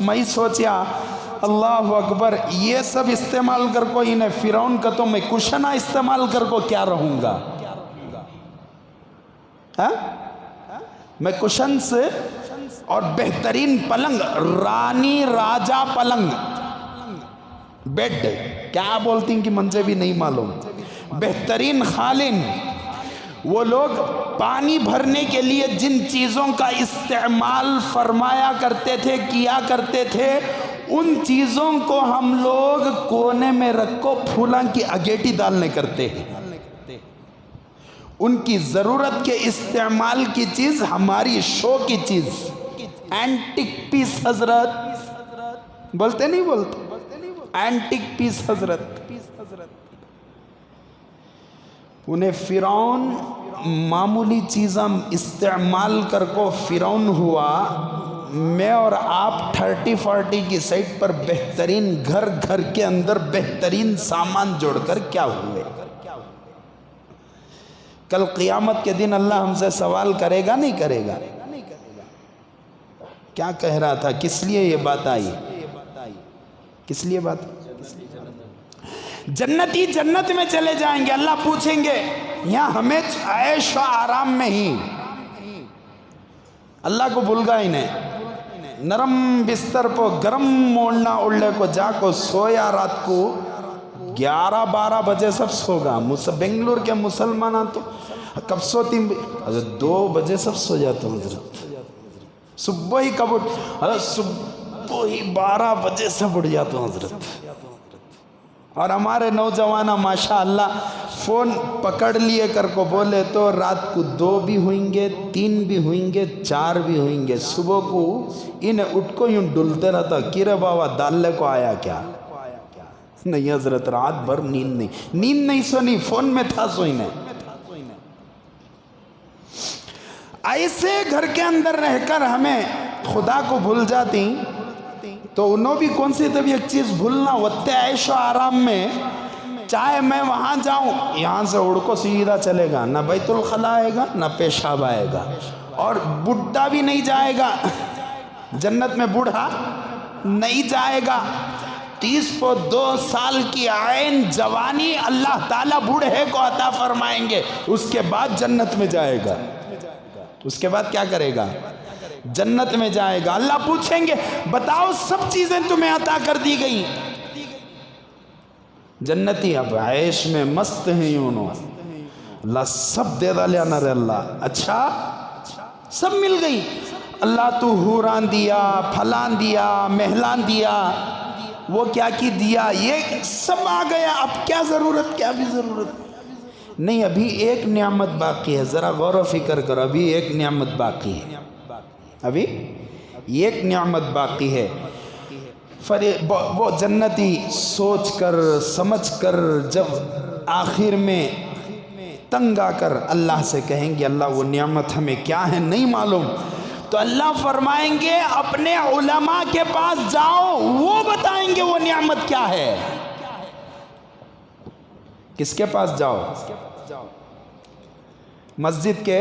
A: میں سوچیا اللہ اکبر، یہ سب استعمال کر کو انہیں فرعون کا تو میں کشنہ استعمال کر کو کیا رہوں گا؟ میں کشن سے اور بہترین پلنگ، رانی راجہ پلنگ، بیڈ کیا بولتی ہیں کہ منجے بھی نہیں معلوم، بہترین خالن۔ وہ لوگ پانی بھرنے کے لیے جن چیزوں کا استعمال فرمایا کرتے تھے، کیا کرتے تھے، ان چیزوں کو ہم لوگ کونے میں رکھو پھولاں کی اگیٹی ڈالنے کرتے ہیں۔ ان کی ضرورت کے استعمال کی چیز ہماری شو کی چیز، اینٹک پیس حضرت بولتے نہیں بولتے، اینٹک پیس حضرت۔ انہیں فرعون معمولی چیزاں استعمال کر کو فرعون ہوا، میں اور آپ 30-40 کی سائٹ پر بہترین گھر کے اندر بہترین سامان جوڑ کر کیا ہوئے؟ کل قیامت کے دن اللہ ہم سے سوال کرے گا نہیں کرے گا؟ کیا کہہ رہا تھا؟ کس لیے یہ بات آئی؟ کس لیے بات؟ جنتی جنت میں چلے جائیں گے، اللہ پوچھیں گے یہاں ہمیں عیش و آرام میں ہی، اللہ کو بھول گا انہیں، نرم بستر پہ گرم موڑنا اڑلے کو جا کو سویا، رات کو 11-12 بجے سب سو گا۔ بنگلور کے مسلمان تو کب سوتی؟ 2 بجے سب سو جاتے ہیں حضرت، صبح ہی کب اٹھ، حضرت صبح ہی 12 بجے سب اٹھ جاتے ہیں حضرت۔ اور ہمارے نوجوانہ ماشاءاللہ فون پکڑ لیے کر کو بولے تو رات کو 2 بھی ہوئیں گے، 3 بھی ہوئیں گے، 4 بھی ہوئیں گے، صبح کو انہیں اٹھ کو یوں ڈلتے رہتا، کرے بابا ڈالنے کو آیا کیا؟ نہیں حضرت رات بھر نیند نہیں سونی، فون میں تھا سوئی نہیں۔ ایسے گھر کے اندر رہ کر ہمیں خدا کو بھول جاتی تو انہوں بھی کون سی طبی ایک چیز بھولنا ہوتے عیش و آرام میں، چاہے میں وہاں جاؤں یہاں سے اڑ کو سیدھا چلے گا، نہ بیت الخلا آئے گا نہ پیشاب آئے گا، اور بڈھا بھی نہیں جائے گا، جنت میں بوڑھا نہیں جائے گا۔ 32 سال کی عین جوانی اللہ تعالیٰ بوڑھے کو عطا فرمائیں گے، اس کے بعد جنت میں جائے گا۔ اس کے بعد کیا کرے گا؟ جنت میں جائے گا۔ اللہ پوچھیں گے بتاؤ سب چیزیں تمہیں عطا کر دی گئی، جنتی اب عیش میں مست ہیں یونو، اللہ سب دے دا لیا نر اللہ، اچھا سب مل گئی، اللہ تو حوران دیا، پھلان دیا، محلان دیا، وہ کیا کی دیا، یہ سب آ گیا، اب کیا ضرورت، کیا بھی ضرورت نہیں، ابھی ایک نعمت باقی ہے، ذرا غور و فکر کرو، ابھی ایک نعمت باقی ہے، ابھی ایک نعمت باقی ہے۔ وہ جنتی سوچ کر سمجھ کر جب آخر میں تنگ آ کر اللہ سے کہیں گے اللہ وہ نعمت ہمیں کیا ہے نہیں معلوم، تو اللہ فرمائیں گے اپنے علماء کے پاس جاؤ، وہ بتائیں گے وہ نعمت کیا ہے۔ کس کے پاس جاؤ؟ مسجد کے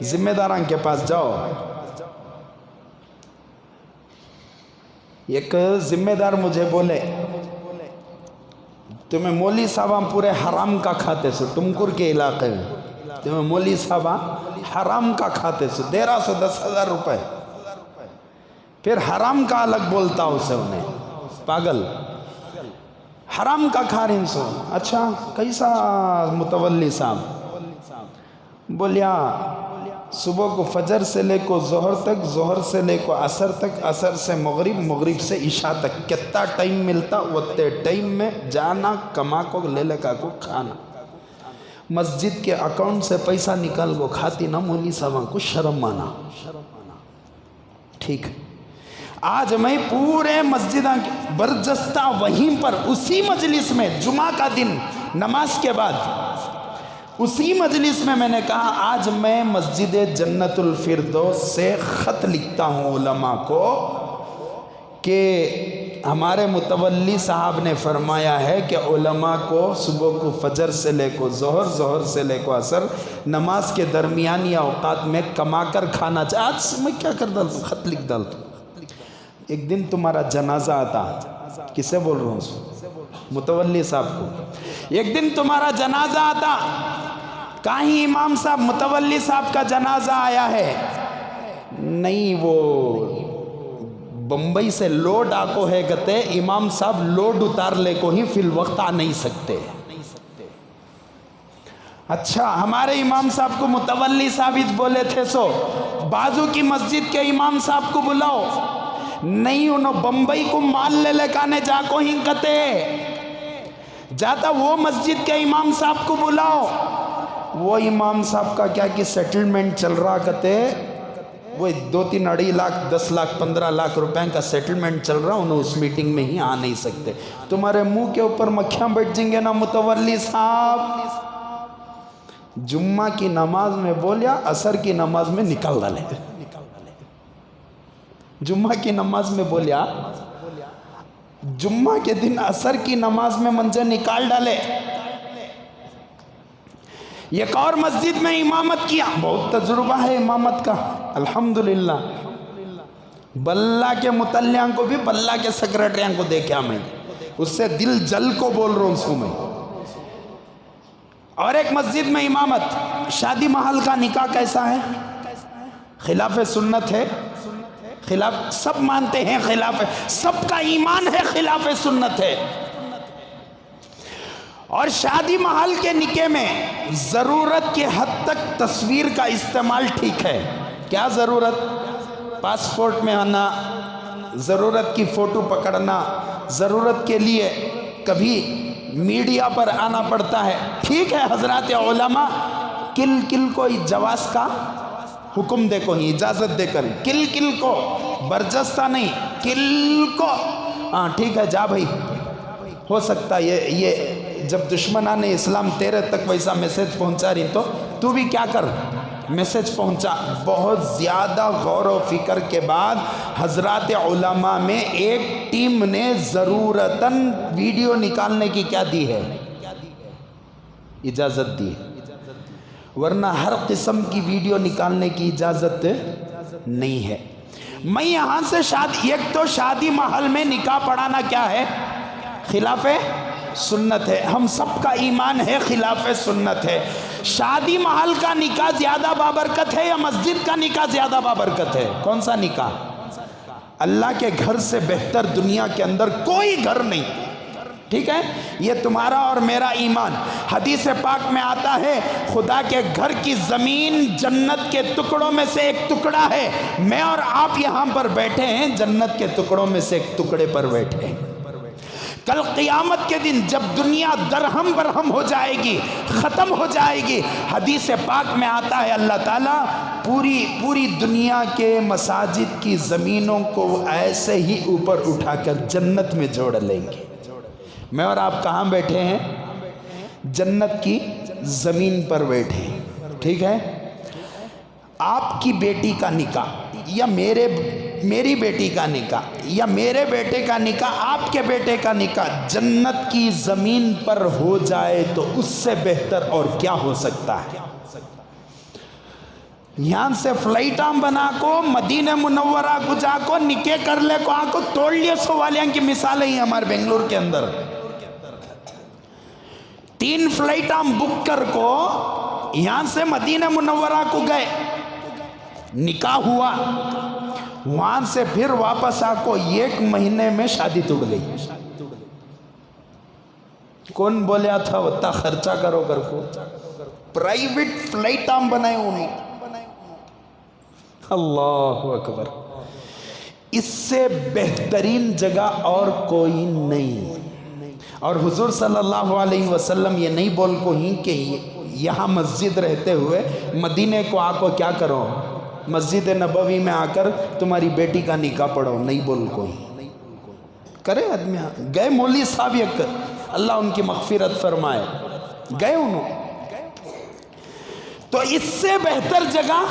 A: ذمہ داران کے پاس جاؤ۔ ایک ذمہ دار مجھے بولے تمہیں مولی صاحب پورے حرام کا کھاتے سو، ٹمکر کے علاقے میں تمہیں مولی صاحب حرام کا کھاتے سو، 10,000 روپے، پھر حرام کا الگ بولتا اسے، انہیں پاگل، حرام کا کھا رہی سو، اچھا کیسا متولی صاحب؟ بولیا صبح کو فجر سے لے کو ظہر تک، ظہر سے لے کو عصر تک، عصر سے مغرب، مغرب سے عشاء تک کتنا ٹائم ملتا وتے ٹائم میں جانا، کما کو لے لے کا کو کھانا، مسجد کے اکاؤنٹ سے پیسہ نکال کو کھاتی نا مولی صاحب کو، شرم مانا، ٹھیک۔ آج میں پورے مسجدہ برجستہ وہیں پر اسی مجلس میں جمعہ کا دن نماز کے بعد اسی مجلس میں نے کہا آج میں مسجد جنت الفردوس سے خط لکھتا ہوں علماء کو کہ ہمارے متولی صاحب نے فرمایا ہے کہ علماء کو صبح کو فجر سے لے کو ظہر، ظہر سے لے کو عصر، نماز کے درمیانی اوقات میں کما کر کھانا چاہیے۔ آج میں کیا کر ڈالتا ہوں، خط لکھ ڈالتا ہوں۔ ایک دن تمہارا جنازہ آتا، کسے بول رہا ہوں؟ متولی صاحب کو۔ ایک دن تمہارا جنازہ آتا، کہیں امام صاحب متولی صاحب کا جنازہ آیا ہے، نہیں وہ بمبئی سے لوڈ آکو ہے کہتے امام صاحب لوڈ اتار لے کو ہی فی الوقت آ نہیں سکتے۔ اچھا ہمارے امام صاحب کو متولی صاحب بولے تھے سو بازو کی مسجد کے امام صاحب کو بلاؤ، نہیں انہوں بمبئی کو مال لے لے کانے جا کو ہی کہتے جاتا، وہ مسجد کے امام صاحب کو بلاؤ، وہ امام صاحب کا کیا کہ سیٹلمنٹ چل رہا کہتے، وہ 2-3 2.5 لاکھ 10 لاکھ 15 لاکھ روپے کا سیٹلمنٹ چل رہا، انہوں اس میٹنگ میں ہی آ نہیں سکتے۔ تمہارے منہ کے اوپر مکھیاں بیٹھ جائیں گے نا متولی صاحب۔ جمعہ کی نماز میں بولیا، عصر کی نماز میں نکال ڈالے، جمعہ کی نماز میں بولیا، جمعہ کے دن عصر کی نماز میں منجے نکال ڈالے۔ ایک اور مسجد میں امامت کیا، بہت تجربہ ہے امامت کا الحمدللہ، بلہ کے متلیاں کو بھی بلہ کے سیکریٹریاں کو دیکھا میں، اس سے دل جل کو بول رہا ہوں سو میں۔ اور ایک مسجد میں امامت، شادی محل کا نکاح کیسا ہے؟ خلاف سنت ہے، خلاف سب مانتے ہیں، خلاف سب کا ایمان ہے، خلاف سنت ہے۔ اور شادی محل کے نکاح میں ضرورت کے حد تک تصویر کا استعمال ٹھیک ہے، کیا ضرورت؟ پاسپورٹ میں آنا، ضرورت کی فوٹو پکڑنا، ضرورت کے لیے کبھی میڈیا پر آنا پڑتا ہے، ٹھیک ہے حضرات علماء، کل کل کو جواز کا حکم دے کو ہی اجازت دے کر، کل کل کو برجستہ نہیں، کل کو، ہاں ٹھیک ہے جا بھائی، ہو سکتا ہے یہ جب دشمنان اسلام تیرے تک ویسا میسیج پہنچا رہی تو بھی کیا کر میسیج پہنچا۔ بہت زیادہ غور و فکر کے بعد حضرات علماء میں ایک ٹیم نے ضرورتاً ویڈیو نکالنے کی کیا دی ہے؟ اجازت دی، ورنہ ہر قسم کی ویڈیو نکالنے کی اجازت نہیں ہے۔ میں یہاں سے ایک تو شادی محل میں نکاح پڑھانا کیا ہے؟ خلاف سنت ہے، ہم سب کا ایمان ہے خلاف سنت ہے۔ شادی محل کا نکاح زیادہ بابرکت ہے یا مسجد کا نکاح زیادہ بابرکت ہے؟ کون سا نکاح؟ اللہ کے گھر سے بہتر دنیا کے اندر کوئی گھر نہیں، ٹھیک ہے؟ یہ تمہارا اور میرا ایمان۔ حدیث پاک میں آتا ہے خدا کے گھر کی زمین جنت کے ٹکڑوں میں سے ایک ٹکڑا ہے، میں اور آپ یہاں پر بیٹھے ہیں جنت کے ٹکڑوں میں سے ایک ٹکڑے پر بیٹھے ہیں۔ کل قیامت کے دن جب دنیا درہم برہم ہو جائے گی، ختم ہو جائے گی، حدیث پاک میں آتا ہے اللہ تعالیٰ پوری دنیا کے مساجد کی زمینوں کو ایسے ہی اوپر اٹھا کر جنت میں جوڑ لیں گے۔ میں اور آپ کہاں بیٹھے ہیں؟ جنت کی زمین پر بیٹھے ہیں، ٹھیک ہے؟ آپ کی بیٹی کا نکاح یا میری بیٹی کا نکاح یا میرے بیٹے کا نکاح آپ کے بیٹے کا نکاح جنت کی زمین پر ہو جائے تو اس سے بہتر اور کیا ہو سکتا ہے؟ یہاں سے فلائٹاں بنا کو مدینہ منورہ کو جا کو نکے کر لے کو آکو توڑ لیے سو والیاں کی مثالیں ہی ہمارے بنگلور کے اندر 3 فلائٹاں بک کر کو یہاں سے مدینہ منورہ کو گئے، نکاح ہوا، وہاں سے پھر واپس آکو 1 مہینے میں شادی ٹوٹ گئی۔ کون بولیا تھا اتنا خرچہ کرو کر کو؟ پرائیویٹ فلائٹاں بنائے انہیں۔ اللہ اکبر، اس سے بہترین جگہ اور کوئی نہیں۔ اور حضور صلی اللہ علیہ وسلم یہ نہیں بول کو ہی کہ یہاں مسجد رہتے ہوئے مدینے کو آکو کیا کرو، مسجد نبوی میں آ کر تمہاری بیٹی کا نکاح پڑھو، نہیں بول کو ہی کرے آدمی۔ گئے مولوی صاحب یک، اللہ ان کی مغفرت فرمائے، گئے انہوں۔ تو اس سے بہتر جگہ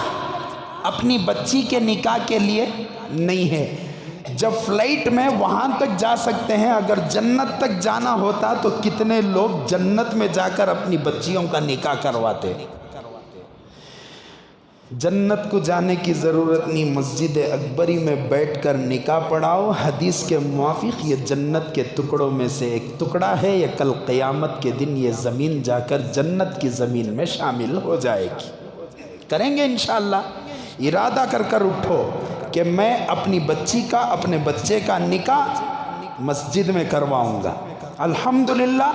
A: اپنی بچی کے نکاح کے لیے نہیں ہے۔ جب فلائٹ میں وہاں تک جا سکتے ہیں، اگر جنت تک جانا ہوتا تو کتنے لوگ جنت میں جا کر اپنی بچیوں کا نکاح کرواتے۔ جنت کو جانے کی ضرورت نہیں، مسجد اکبری میں بیٹھ کر نکاح پڑھاؤ، حدیث کے موافق یہ جنت کے ٹکڑوں میں سے ایک ٹکڑا ہے، یہ کل قیامت کے دن یہ زمین جا کر جنت کی زمین میں شامل ہو جائے گی۔ کریں گے انشاءاللہ؟ ارادہ کر کر اٹھو کہ میں اپنی بچی کا، اپنے بچے کا نکاح مسجد میں کرواؤں گا۔ الحمدللہ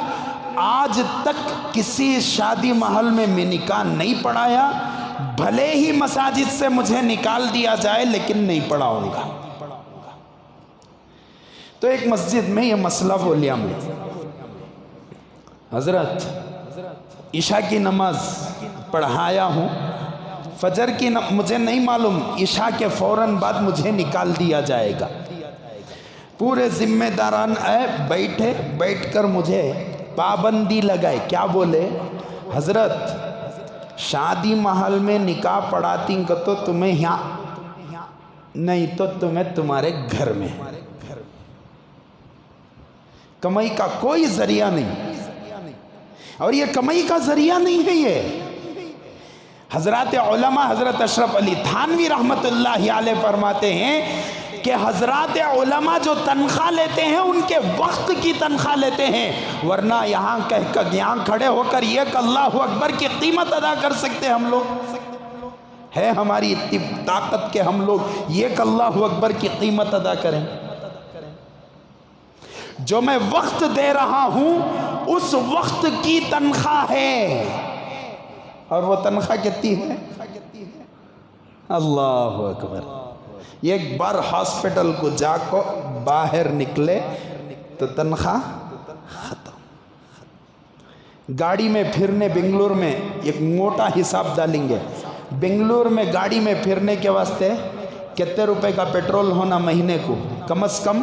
A: آج تک کسی شادی محل میں نکاح نہیں پڑھایا، بھلے ہی مساجد سے مجھے نکال دیا جائے لیکن نہیں پڑھاؤں گا۔ تو ایک مسجد میں یہ مسئلہ بولیا میں، حضرت عشاء کی نماز پڑھایا ہوں، فجر کی مجھے نہیں معلوم، عشاء کے فوراً بعد مجھے نکال دیا جائے گا۔ پورے ذمہ داران بیٹھ کر مجھے پابندی لگائے، کیا بولے؟ حضرت شادی محل میں نکاح پڑھاتی کہ تو تمہیں یہاں نہیں تو تمہیں تمہارے گھر میں، کمائی کا کوئی ذریعہ نہیں، اور یہ کمائی کا ذریعہ نہیں ہے۔ یہ حضرات علماء، حضرت اشرف علی تھانوی رحمت اللہ علیہ فرماتے ہیں کہ حضرات علماء جو تنخواہ لیتے ہیں ان کے وقت کی تنخواہ لیتے ہیں، ورنہ یہاں کھڑے ہو کر یہ کہ اللہ اکبر کی قیمت ادا کر سکتے ہم لوگ؟ ہے ہماری اتنی طاقت کہ ہم لوگ یہ کہ اللہ اکبر کی قیمت ادا کریں؟ جو میں وقت دے رہا ہوں اس وقت کی تنخواہ ہے، اور وہ تنخواہ کتنی ہے؟ اللہ اکبر۔ ایک بار ہاسپٹل کو جا کو باہر نکلے تو تنخواہ ختم۔ گاڑی میں پھرنے، بنگلور میں ایک موٹا حساب ڈالیں گے، بنگلور میں گاڑی میں پھرنے کے واسطے کتنے روپے کا پیٹرول ہونا مہینے کو؟ کم از کم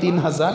A: 3,000,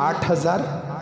A: 8,000,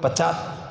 A: 50।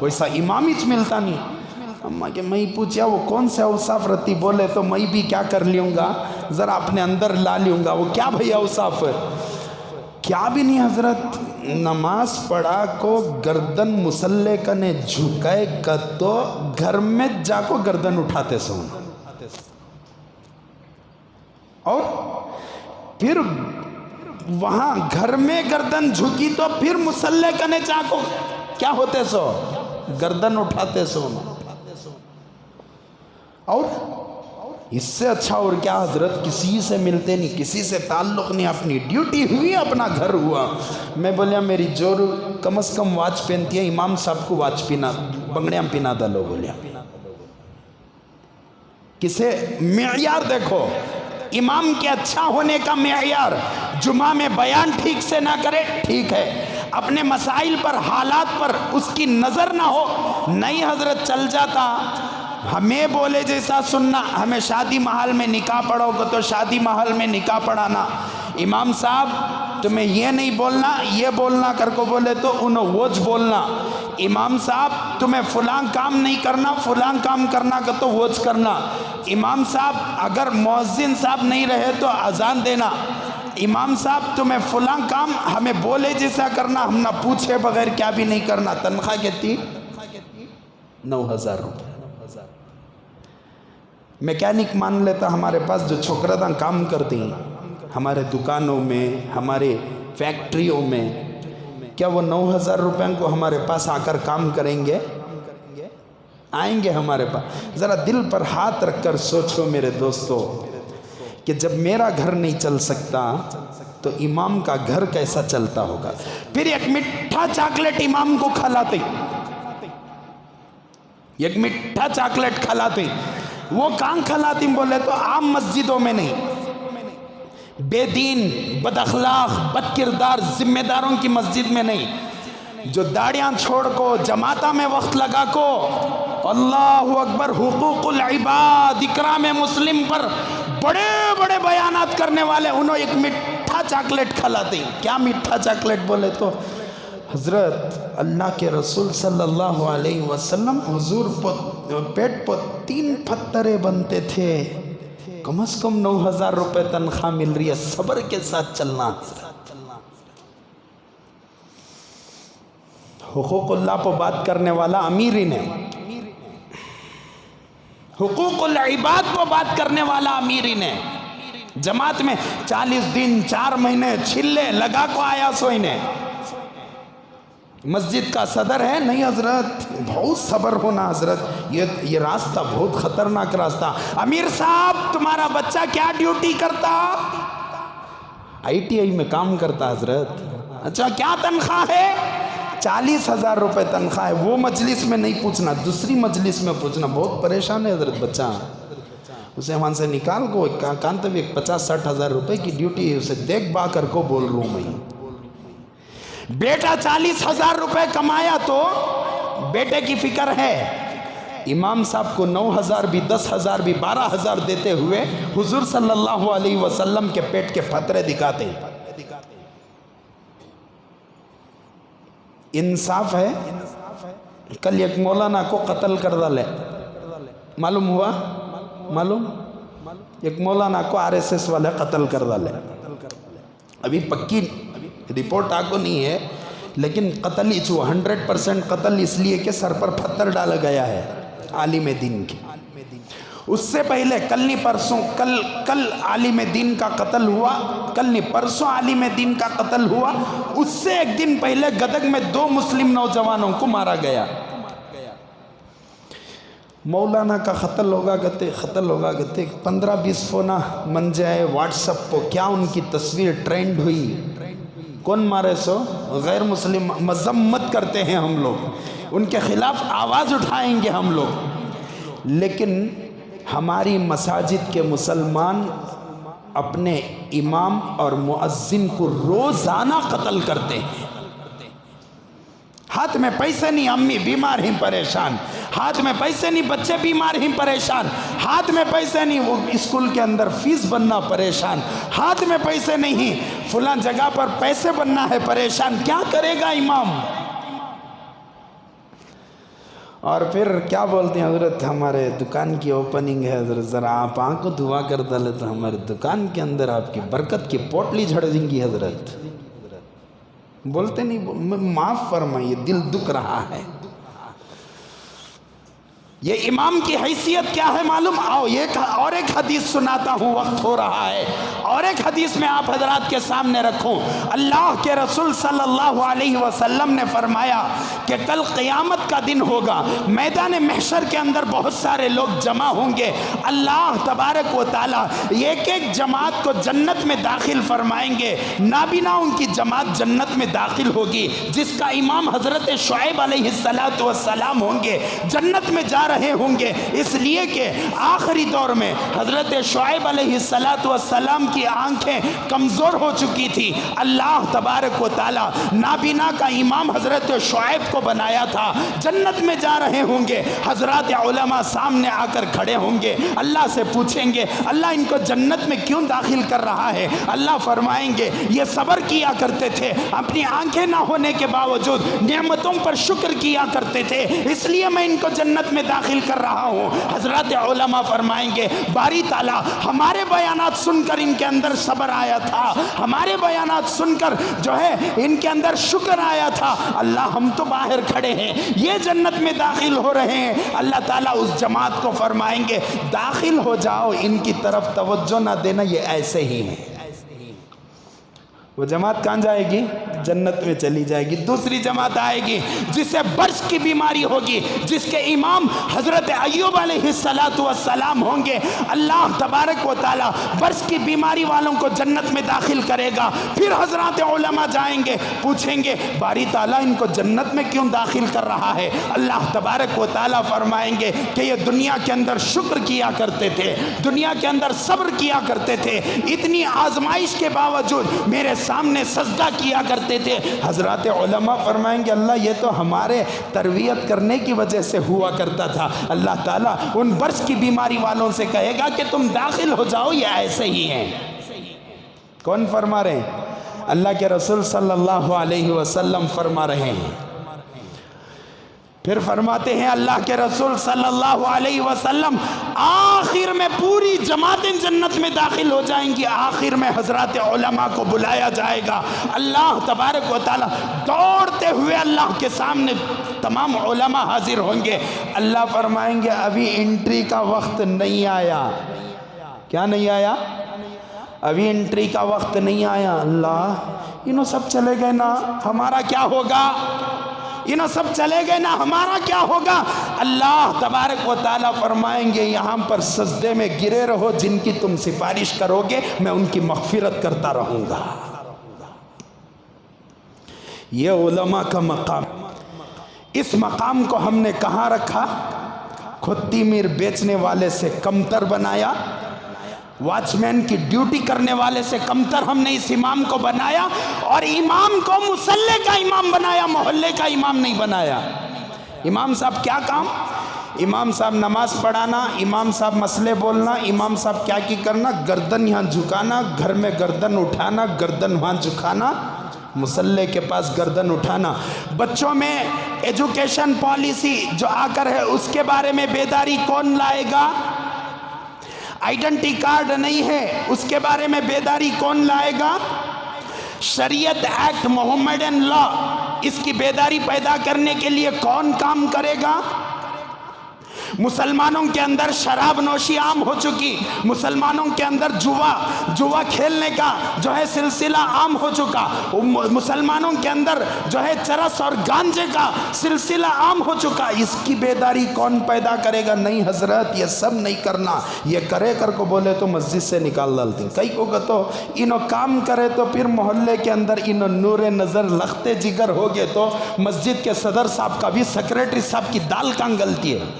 A: ویسا امام ہی ملتا نہیں. اما کہ میں پوچھیا وہ کون سے اوصاف رتی بولے تو میں بھی کیا کر لیوں گا ذرا اپنے اندر لا لیوں گا. وہ کیا بھیا اوصاف ہے؟ کیا بھی نہیں حضرت. نماز پڑھا کو گردن مسلح کنے جھکائے کا تو گھر میں جا کو گردن اٹھاتے سونا اور پھر وہاں گھر میں گردن جھکی تو پھر مسلح کنے جا کو کیا ہوتے سو گردن اٹھاتے سونا. اور اس سے اچھا اور کیا حضرت. کسی سے ملتے نہیں کسی سے تعلق نہیں اپنی ڈیوٹی ہوئی اپنا گھر ہوا. میں بولیا میری جو کم از کم واچ پہنتی ہے امام صاحب کو واچ پینا بنگڑیاں پینا دلو. بولیا کسے معیار دیکھو امام کے اچھا ہونے کا معیار جمعہ میں بیان ٹھیک سے نہ کرے ٹھیک ہے اپنے مسائل پر حالات پر اس کی نظر نہ ہو نہیں حضرت چل جاتا. ہمیں بولے جیسا سننا. ہمیں شادی محل میں نکاح پڑھو گے تو شادی محل میں نکاح پڑھانا. امام صاحب تمہیں یہ نہیں بولنا یہ بولنا کر کو بولے تو انہوں ووج بولنا. امام صاحب تمہیں فلاں کام نہیں کرنا فلاں کام کرنا کہ تو ووج کرنا. امام صاحب اگر مؤذن صاحب نہیں رہے تو اذان دینا. امام صاحب تمہیں فلاں کام ہمیں بولے جیسا کرنا ہم نہ پوچھے بغیر کیا بھی نہیں کرنا. تنخواہ کتنی 9,000 روپے. میکینک مان لیتا ہمارے پاس جو چھوکرا کام کرتی ہیں ہمارے دکانوں میں ہمارے فیکٹریوں میں کیا وہ 9,000 روپے کو ہمارے پاس آ کر کام کریں گے؟ آئیں گے ہمارے پاس؟ ذرا دل پر ہاتھ رکھ کر سوچو میرے دوستو کہ جب میرا گھر نہیں چل سکتا تو امام کا گھر کیسا چلتا ہوگا. پھر ایک میٹھا چاکلیٹ امام کو کھلاتے ایک میٹھا چاکلیٹ کھلاتے. وہ کہاں کھلاتی بولے تو عام مسجدوں میں نہیں بے دین بد اخلاق بد کردار ذمہ داروں کی مسجد میں نہیں. جو داڑیاں چھوڑ کو جماعتہ میں وقت لگا کو اللہ اکبر حقوق العباد اکرام مسلم پر بڑے بڑے بیانات کرنے والے انہوں ایک میٹھا چاکلیٹ کھلاتے. کیا میٹھا چاکلیٹ بولے تو حضرت اللہ کے رسول صلی اللہ علیہ وسلم حضور پیٹ پر 3 پتھرے بنتے تھے. کم از کم 9,000 روپے تنخواہ مل رہی ہے. صبر کے ساتھ چلنا. حقوق اللہ پر بات کرنے والا امیر ہی نے حقوق العباد پر بات کرنے والا امیر ہی نے. جماعت میں 40 دن 4 مہینے چھلے لگا کو آیا سوئی نے. مسجد کا صدر ہے نہیں حضرت بہت صبر ہونا حضرت. یہ راستہ بہت خطرناک راستہ. امیر صاحب تمہارا بچہ کیا ڈیوٹی کرتا؟ ITI میں کام کرتا حضرت. اچھا کیا تنخواہ ہے؟ 40,000 روپے تنخواہ ہے. وہ مجلس میں نہیں پوچھنا دوسری مجلس میں پوچھنا. بہت پریشان ہے حضرت بچہ. اسے وہاں سے نکال کو کانتے بھی 50-60 ہزار روپے کی ڈیوٹی ہے. اسے دیکھ با کر کو بول رہا ہوں میں. بیٹا 40,000 روپے کمایا تو بیٹے کی فکر ہے. امام صاحب کو 9,000 بھی 10,000 بھی 12,000 دیتے ہوئے حضور صلی اللہ علیہ وسلم کے پیٹ کے پتھرے دکھاتے. انصاف ہے. کل ایک مولانا کو قتل کر ڈالے. معلوم ہوا؟ معلوم ایک مولانا کو RSS والے قتل کر ڈالے. ابھی پکی رپورٹ آگو نہیں ہے لیکن قتل ہی 100% قتل اس لیے کہ سر پر پتھر ڈالا گیا ہے عالم دین کی. اس سے پہلے کل نہیں پرسوں کل عالم دین کا قتل ہوا. کل نہیں پرسوں عالم دین کا قتل ہوا. اس سے ایک دن پہلے گدگ میں 2 مسلم نوجوانوں کو مارا گیا. مولانا کا قتل ہوگا گتے 15-20 فونا من جائے واٹس اپ پہ کیا ان کی تصویر ٹرینڈ ہوئی. کون مارے سو؟ غیر مسلم. مذمت کرتے ہیں ہم لوگ ان کے خلاف آواز اٹھائیں گے ہم لوگ. لیکن ہماری مساجد کے مسلمان اپنے امام اور مؤذن کو روزانہ قتل کرتے ہیں. ہاتھ میں پیسے نہیں امی بیمار ہیں پریشان. ہاتھ میں پیسے نہیں بچے بیمار ہیں پریشان. ہاتھ میں پیسے نہیں وہ اسکول کے اندر فیس بننا پریشان. ہاتھ میں پیسے نہیں فلاں جگہ پر پیسے بننا ہے پریشان. کیا کرے گا امام؟ اور پھر کیا بولتے ہیں حضرت ہمارے دکان کی اوپننگ ہے حضرت، ذرا آپ آنکھ کو دعا کر ڈالے تو ہمارے دکان کے اندر آپ کی برکت کی پوٹلی جھڑ دیں گی حضرت. بولتے نہیں، معاف فرمائیے، دل دکھ رہا ہے. یہ امام کی حیثیت کیا ہے معلوم؟ آؤ یہ اور ایک حدیث سناتا ہوں، وقت ہو رہا ہے. اور ایک حدیث میں آپ حضرات کے سامنے رکھوں. اللہ کے رسول صلی اللہ علیہ وسلم نے فرمایا کہ کل قیامت کا دن ہوگا، میدان محشر کے اندر بہت سارے لوگ جمع ہوں گے. اللہ تبارک و تعالی ایک ایک جماعت کو جنت میں داخل فرمائیں گے. نابینا ان کی جماعت جنت میں داخل ہوگی، جس کا امام حضرت شعیب علیہ السلام ہوں گے. جنت میں جا رہے ہوں گے اس لیے کہ آخری دور میں حضرت شعیب علیہ السلام کی آنکھیں کمزور ہو چکی تھی. اللہ تبارک و تعالی نابینا کا امام حضرت شعیب کو بنایا تھا. جنت میں جا رہے ہوں گے، حضرات علماء سامنے آ کر کھڑے ہوں گے، اللہ سے پوچھیں گے اللہ ان کو جنت میں کیوں داخل کر رہا ہے؟ اللہ فرمائیں گے یہ صبر کیا کرتے تھے، اپنی آنکھیں نہ ہونے کے باوجود نعمتوں پر شکر کیا کرتے تھے، اس لیے میں ان کو جنت میں داخل کر رہا ہوں. حضرات علماء فرمائیں گے باری تعالیٰ ہمارے بیانات سن کر ان کے اندر صبر آیا تھا، ہمارے بیانات سن کر جو ہے ان کے اندر شکر آیا تھا. اللہ ہم تو باہر کھڑے ہیں، یہ جنت میں داخل ہو رہے ہیں. اللہ تعالیٰ اس جماعت کو فرمائیں گے داخل ہو جاؤ، ان کی طرف توجہ نہ دینا، یہ ایسے ہی ہیں. وہ جماعت کہاں جائے گی؟ جنت میں چلی جائے گی. دوسری جماعت آئے گی جسے برس کی بیماری ہوگی، جس کے امام حضرت ایوب علیہ السلام ہوں گے. اللہ تبارک و تعالی برس کی بیماری والوں کو جنت میں داخل کرے گا. پھر حضرات علماء جائیں گے، پوچھیں گے باری تعالیٰ ان کو جنت میں کیوں داخل کر رہا ہے؟ اللہ تبارک و تعالی فرمائیں گے کہ یہ دنیا کے اندر شکر کیا کرتے تھے، دنیا کے اندر صبر کیا کرتے تھے، اتنی آزمائش کے باوجود میرے سامنے سجدہ کیا کرتے تھے. حضرات علماء فرمائیں گے اللہ یہ تو ہمارے تربیت کرنے کی وجہ سے ہوا کرتا تھا. اللہ تعالیٰ ان برس کی بیماری والوں سے کہے گا کہ تم داخل ہو جاؤ، یہ ایسے ہی ہیں. کون فرما رہے ہیں؟ اللہ کے رسول صلی اللہ علیہ وسلم فرما رہے ہیں. پھر فرماتے ہیں اللہ کے رسول صلی اللہ علیہ وسلم آخر میں پوری جماعتیں جنت میں داخل ہو جائیں گی. آخر میں حضرات علماء کو بلایا جائے گا. اللہ تبارک و تعالی دوڑتے ہوئے اللہ کے سامنے تمام علماء حاضر ہوں گے. اللہ فرمائیں گے ابھی انٹری کا وقت نہیں آیا. کیا نہیں آیا؟ ابھی انٹری کا وقت نہیں آیا. اللہ انہوں سب چلے گئے نا، ہمارا کیا ہوگا؟ انہوں سب چلے گئے نا، ہمارا کیا ہوگا؟ اللہ تبارک و تعالیٰ فرمائیں گے یہاں پر سجدے میں گرے رہو، جن کی تم سفارش کرو گے میں ان کی مغفرت کرتا رہوں گا. یہ علماء کا مقام، اس مقام کو ہم نے کہاں رکھا؟ کھتی میر بیچنے والے سے کمتر بنایا، واچ مین کی ڈیوٹی کرنے والے سے کمتر ہم نے اس امام کو بنایا، اور امام کو مصلی کا امام بنایا، محلے کا امام نہیں بنایا. امام صاحب کیا کام؟ امام صاحب نماز پڑھانا، امام صاحب مسئلے بولنا، امام صاحب کیا کی کرنا؟ گردن یہاں جھکانا، گھر میں گردن اٹھانا، گردن وہاں جھکانا، مصلی کے پاس گردن اٹھانا. بچوں میں ایجوکیشن پالیسی جو آ کر ہے اس کے بارے میں بیداری کون لائے گا؟ آئیڈنٹی کارڈ نہیں ہے، اس کے بارے میں بیداری کون لائے گا؟ شریعت ایکٹ، محمدن لا، اس کی بیداری پیدا کرنے کے لیے کون کام کرے گا؟ مسلمانوں کے اندر شراب نوشی عام ہو چکی، مسلمانوں کے اندر جوا کھیلنے کا جو ہے سلسلہ عام ہو چکا، مسلمانوں کے اندر جو ہے چرس اور گانجے کا سلسلہ عام ہو چکا. اس کی بیداری کون پیدا کرے گا؟ نہیں حضرت یہ سب نہیں کرنا. یہ کرے کر کو بولے تو مسجد سے نکال ڈالتے ہیں. کئی کو تو انہوں کام کرے تو پھر محلے کے اندر انہوں نور نظر لختے جگر ہو گئے تو مسجد کے صدر صاحب کا بھی سیکریٹری صاحب کی دال کان غلطی ہے.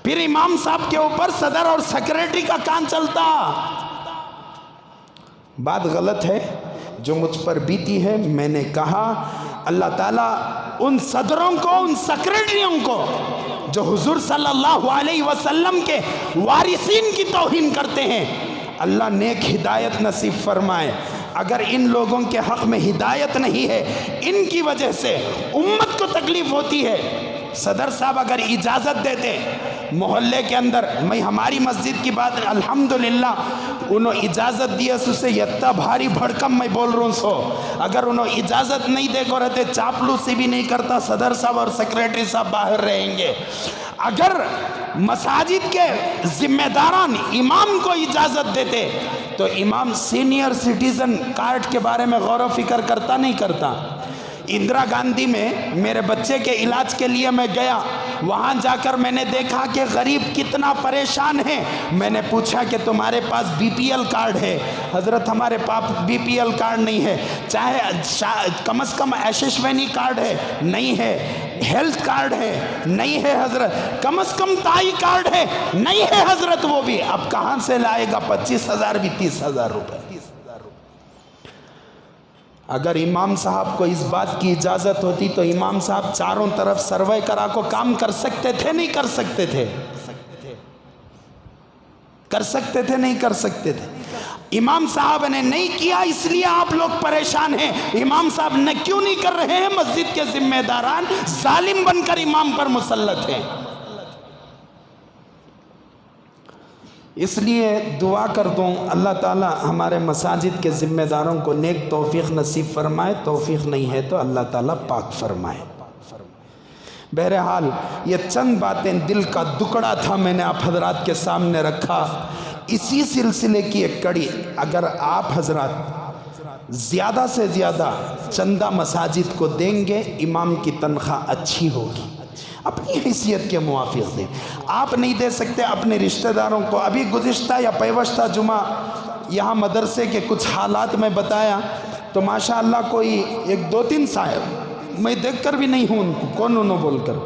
A: پھر امام صاحب کے اوپر صدر اور سیکریٹری کا کان چلتا. بات غلط ہے جو مجھ پر بیتی ہے. میں نے کہا اللہ تعالیٰ ان صدروں کو، ان سیکریٹریوں کو جو حضور صلی اللہ علیہ وسلم کے وارثین کی توہین کرتے ہیں، اللہ نیک ہدایت نصیب فرمائے. اگر ان لوگوں کے حق میں ہدایت نہیں ہے، ان کی وجہ سے امت کو تکلیف ہوتی ہے، صدر صاحب اگر اجازت دیتے محلے کے اندر، میں ہماری مسجد کی بات الحمدللہ انہوں اجازت دیا اسے یتا بھاری بھڑکم میں بول رہا ہوں سو، اگر انہوں اجازت نہیں دے کو رہتے چاپلوسی بھی نہیں کرتا، صدر صاحب اور سیکریٹری صاحب باہر رہیں گے۔ اگر مساجد کے ذمہ داران امام کو اجازت دیتے تو امام سینئر سٹیزن کارڈ کے بارے میں غور و فکر کرتا نہیں کرتا؟ اندرا گاندھی میں میرے بچے کے علاج کے لیے میں گیا، وہاں جا کر میں نے دیکھا کہ غریب کتنا پریشان ہے۔ میں نے پوچھا کہ تمہارے پاس بی پی ایل کارڈ ہے؟ حضرت ہمارے پاس بی پی ایل کارڈ نہیں ہے۔ چاہے کم از کم یشسوینی کارڈ ہے؟ نہیں ہے۔ ہیلتھ کارڈ ہے؟ نہیں ہے حضرت۔ کم از کم تائی کارڈ ہے؟ نہیں ہے حضرت۔ وہ بھی اب کہاں سے لائے گا؟ 25,000 بھی 30,000 روپے۔ اگر امام صاحب کو اس بات کی اجازت ہوتی تو امام صاحب چاروں طرف سروے کرا کو کام کر سکتے تھے نہیں کر سکتے تھے؟ کر سکتے تھے نہیں کر سکتے تھے؟ امام صاحب نے نہیں کیا اس لیے آپ لوگ پریشان ہیں۔ امام صاحب نے کیوں نہیں کر رہے ہیں؟ مسجد کے ذمہ داران ظالم بن کر امام پر مسلط ہیں۔ اس لیے دعا کر دوں اللہ تعالی ہمارے مساجد کے ذمہ داروں کو نیک توفیق نصیب فرمائے، توفیق نہیں ہے تو اللہ تعالی پاک فرمائے۔ بہرحال یہ چند باتیں دل کا دکڑا تھا، میں نے آپ حضرات کے سامنے رکھا۔ اسی سلسلے کی ایک کڑی، اگر آپ حضرات زیادہ سے زیادہ چندہ مساجد کو دیں گے امام کی تنخواہ اچھی ہوگی، اپنی حیثیت کے موافق دیں۔ آپ نہیں دے سکتے اپنے رشتہ داروں کو۔ ابھی گزشتہ یا پیوستہ جمعہ یہاں مدرسے کے کچھ حالات میں بتایا تو ماشاءاللہ کوئی 1-2-3 صاحب، میں دیکھ کر بھی نہیں ہوں ان کو، کون انہوں بول کر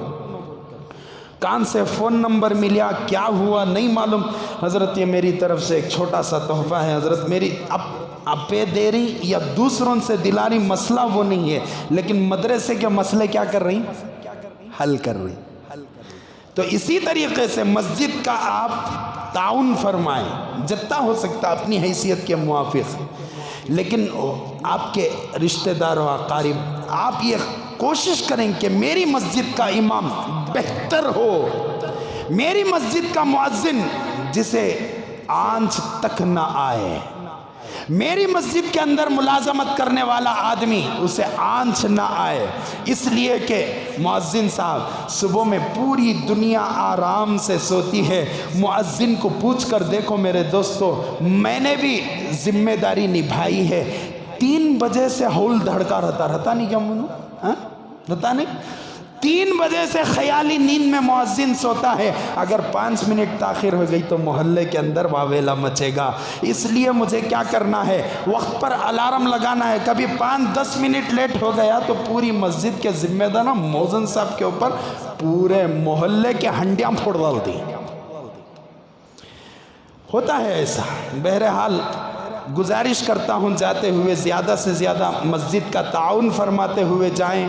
A: کان سے فون نمبر ملیا، کیا ہوا نہیں معلوم۔ حضرت یہ میری طرف سے ایک چھوٹا سا تحفہ ہے حضرت، میری اب پہ دے رہی یا دوسروں سے دلا رہی، مسئلہ وہ نہیں ہے، لیکن مدرسے کے مسئلے کیا کر رہی؟ حل کر رہی۔ تو اسی طریقے سے مسجد کا آپ تعاون فرمائیں جتنا ہو سکتا اپنی حیثیت کے موافق، لیکن آپ کے رشتہ دار و اقارب آپ یہ کوشش کریں کہ میری مسجد کا امام بہتر ہو، میری مسجد کا مؤذن جسے آنچ تک نہ آئے، میری مسجد کے اندر ملازمت کرنے والا آدمی اسے آنچ نہ آئے، اس لیے کہ مؤذن صاحب صبح میں پوری دنیا آرام سے سوتی ہے۔ مؤذن کو پوچھ کر دیکھو میرے دوستو، میں نے بھی ذمہ داری نبھائی ہے۔ 3 بجے سے ہول دھڑکا رہتا نہیں کیا منو؟ رہتا نہیں؟ 3 بجے سے خیالی نیند میں مؤذن سوتا ہے، اگر 5 منٹ تاخیر ہو گئی تو محلے کے اندر واویلا مچے گا۔ اس لیے مجھے کیا کرنا ہے؟ وقت پر الارم لگانا ہے۔ کبھی 5-10 منٹ لیٹ ہو گیا تو پوری مسجد کے ذمہ دار مؤذن صاحب کے اوپر پورے محلے کے ہنڈیاں پھوڑ ڈالتی، ہوتا ہے ایسا۔ بہرحال گزارش کرتا ہوں جاتے ہوئے زیادہ سے زیادہ مسجد کا تعاون فرماتے ہوئے جائیں۔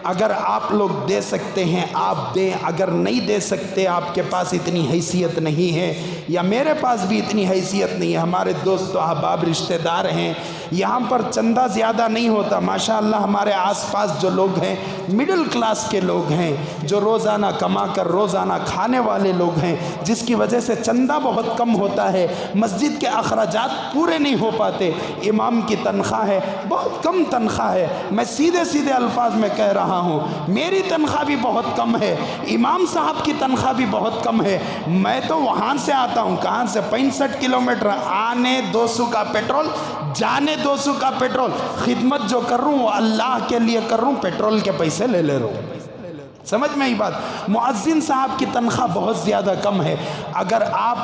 A: اگر آپ لوگ دے سکتے ہیں آپ دیں، اگر نہیں دے سکتے، آپ کے پاس اتنی حیثیت نہیں ہے یا میرے پاس بھی اتنی حیثیت نہیں ہے، ہمارے دوست و احباب رشتہ دار ہیں، یہاں پر چندہ زیادہ نہیں ہوتا۔ ماشاءاللہ ہمارے آس پاس جو لوگ ہیں مڈل کلاس کے لوگ ہیں، جو روزانہ کما کر روزانہ کھانے والے لوگ ہیں، جس کی وجہ سے چندہ بہت کم ہوتا ہے، مسجد کے اخراجات پورے نہیں ہو پاتے۔ امام کی تنخواہ ہے بہت کم تنخواہ ہے، میں سیدھے سیدھے الفاظ میں کہہ رہا ہوں، میری تنخواہ بھی بہت کم ہے، امام صاحب کی تنخواہ بھی بہت کم ہے۔ میں تو وہاں سے آتا ہوں، کہاں سے؟ 65 کلومیٹر، آنے 200 کا پیٹرول، جانے 200 کا پیٹرول۔ خدمت جو کر رہا ہوں وہ اللہ کے لیے کر رہا ہوں، پیٹرول کے پیسے لے رہا ہوں۔ سمجھ میں ہی بات؟ مؤذن صاحب کی تنخواہ بہت زیادہ کم ہے، اگر آپ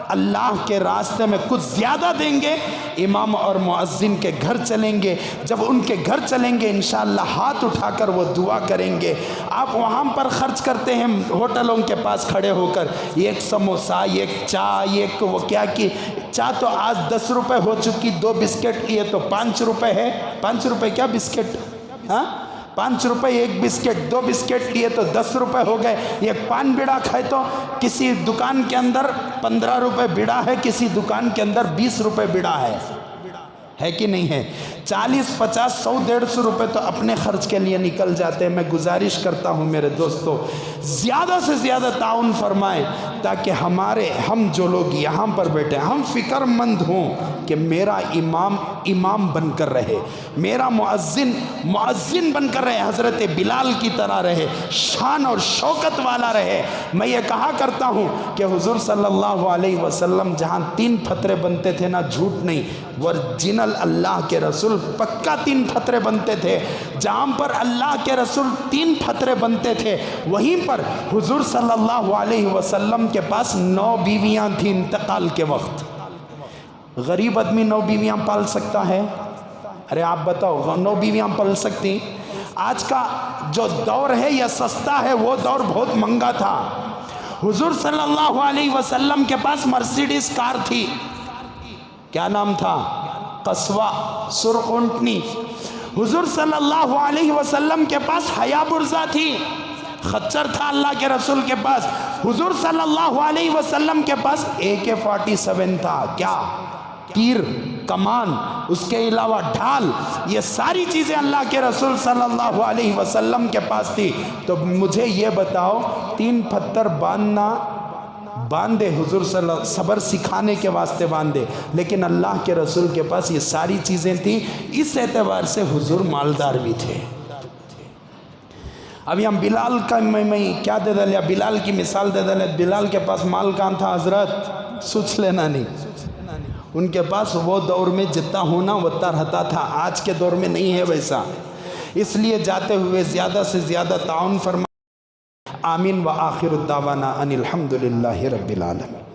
A: اللہ کے راستے میں کچھ زیادہ دیں گے، امام اور مؤذن کے گھر چلیں گے، جب ان کے گھر چلیں گے انشاءاللہ ہاتھ اٹھا کر وہ دعا کریں گے۔ آپ وہاں پر خرچ کرتے ہیں ہوٹلوں کے پاس کھڑے ہو کر، ایک سموسہ، ایک چائے، ایک وہ کیا کی چائے تو آج 10 روپے ہو چکی، 2 بسکٹ لیے تو 5 روپے ہے۔ 5 روپے کیا بسکٹ؟ 5 روپے ایک بسکٹ، 2 بسکٹ لیے تو 10 روپے ہو گئے۔ ایک پان بیڑا کھائے تو کسی دکان کے اندر 15 روپے بیڑا ہے، کسی دکان کے اندر 20 روپے بیڑا ہے کہ نہیں ہے؟ 40, 50, 100, 150 روپے تو اپنے خرچ کے لیے نکل جاتے ہیں۔ میں گزارش کرتا ہوں میرے دوستو زیادہ سے زیادہ تعاون فرمائیں تاکہ ہم جو لوگ یہاں پر بیٹھے ہم فکر مند ہوں کہ میرا امام بن کر رہے، میرا مؤذن بن کر رہے، حضرت بلال کی طرح رہے، شان اور شوکت والا رہے۔ میں یہ کہا کرتا ہوں کہ حضور صلی اللہ علیہ وسلم جہاں 3 فترے بنتے تھے نا، جھوٹ نہیں، ورجنل اللہ کے رسول پکا 3 فترے بنتے تھے۔ جہاں پر اللہ کے رسول 3 فترے بنتے تھے وہیں پر حضور صلی اللہ علیہ وسلم کے پاس 9 بیویاں تھیں انتقال کے وقت۔ غریب آدمی 9 بیویاں پال سکتا ہے؟ ارے آپ بتاؤ 9 بیویاں پال سکتی؟ آج کا جو دور ہے یہ سستا ہے، وہ دور بہت مہنگا تھا۔ حضور صلی اللہ علیہ وسلم کے پاس مرسیڈیز کار تھی، کیا نام تھا؟ قصوہ، سرخ اونٹنی۔ حضور صلی اللہ علیہ وسلم کے پاس ہیابرزہ تھی، خچر تھا اللہ کے رسول کے پاس۔ حضور صلی اللہ علیہ وسلم کے پاس AK-47 تھا، کیا؟ تیر، کمان، اس کے علاوہ ڈھال، یہ ساری چیزیں اللہ کے رسول صلی اللہ علیہ وسلم کے پاس تھی۔ تو مجھے یہ بتاؤ 3 پتھر باندھے حضور صلی اللہ، صبر سکھانے کے واسطے باندھے، لیکن اللہ کے رسول کے پاس یہ ساری چیزیں تھیں، اس اعتبار سے حضور مالدار بھی تھے۔ ابھی ہم بلال کا میں کیا دے دلیا، بلال کی مثال دے دلیا۔ بلال کے پاس مال کہاں تھا حضرت؟ سوچ لینا نہیں، ان کے پاس وہ دور میں جتنا ہونا اتنا رہتا تھا، آج کے دور میں نہیں ہے ویسا۔ اس لیے جاتے ہوئے زیادہ سے زیادہ تعاون فرمائیں۔ آمین و آخر الدعوانا ان الحمدللہ رب العالمین۔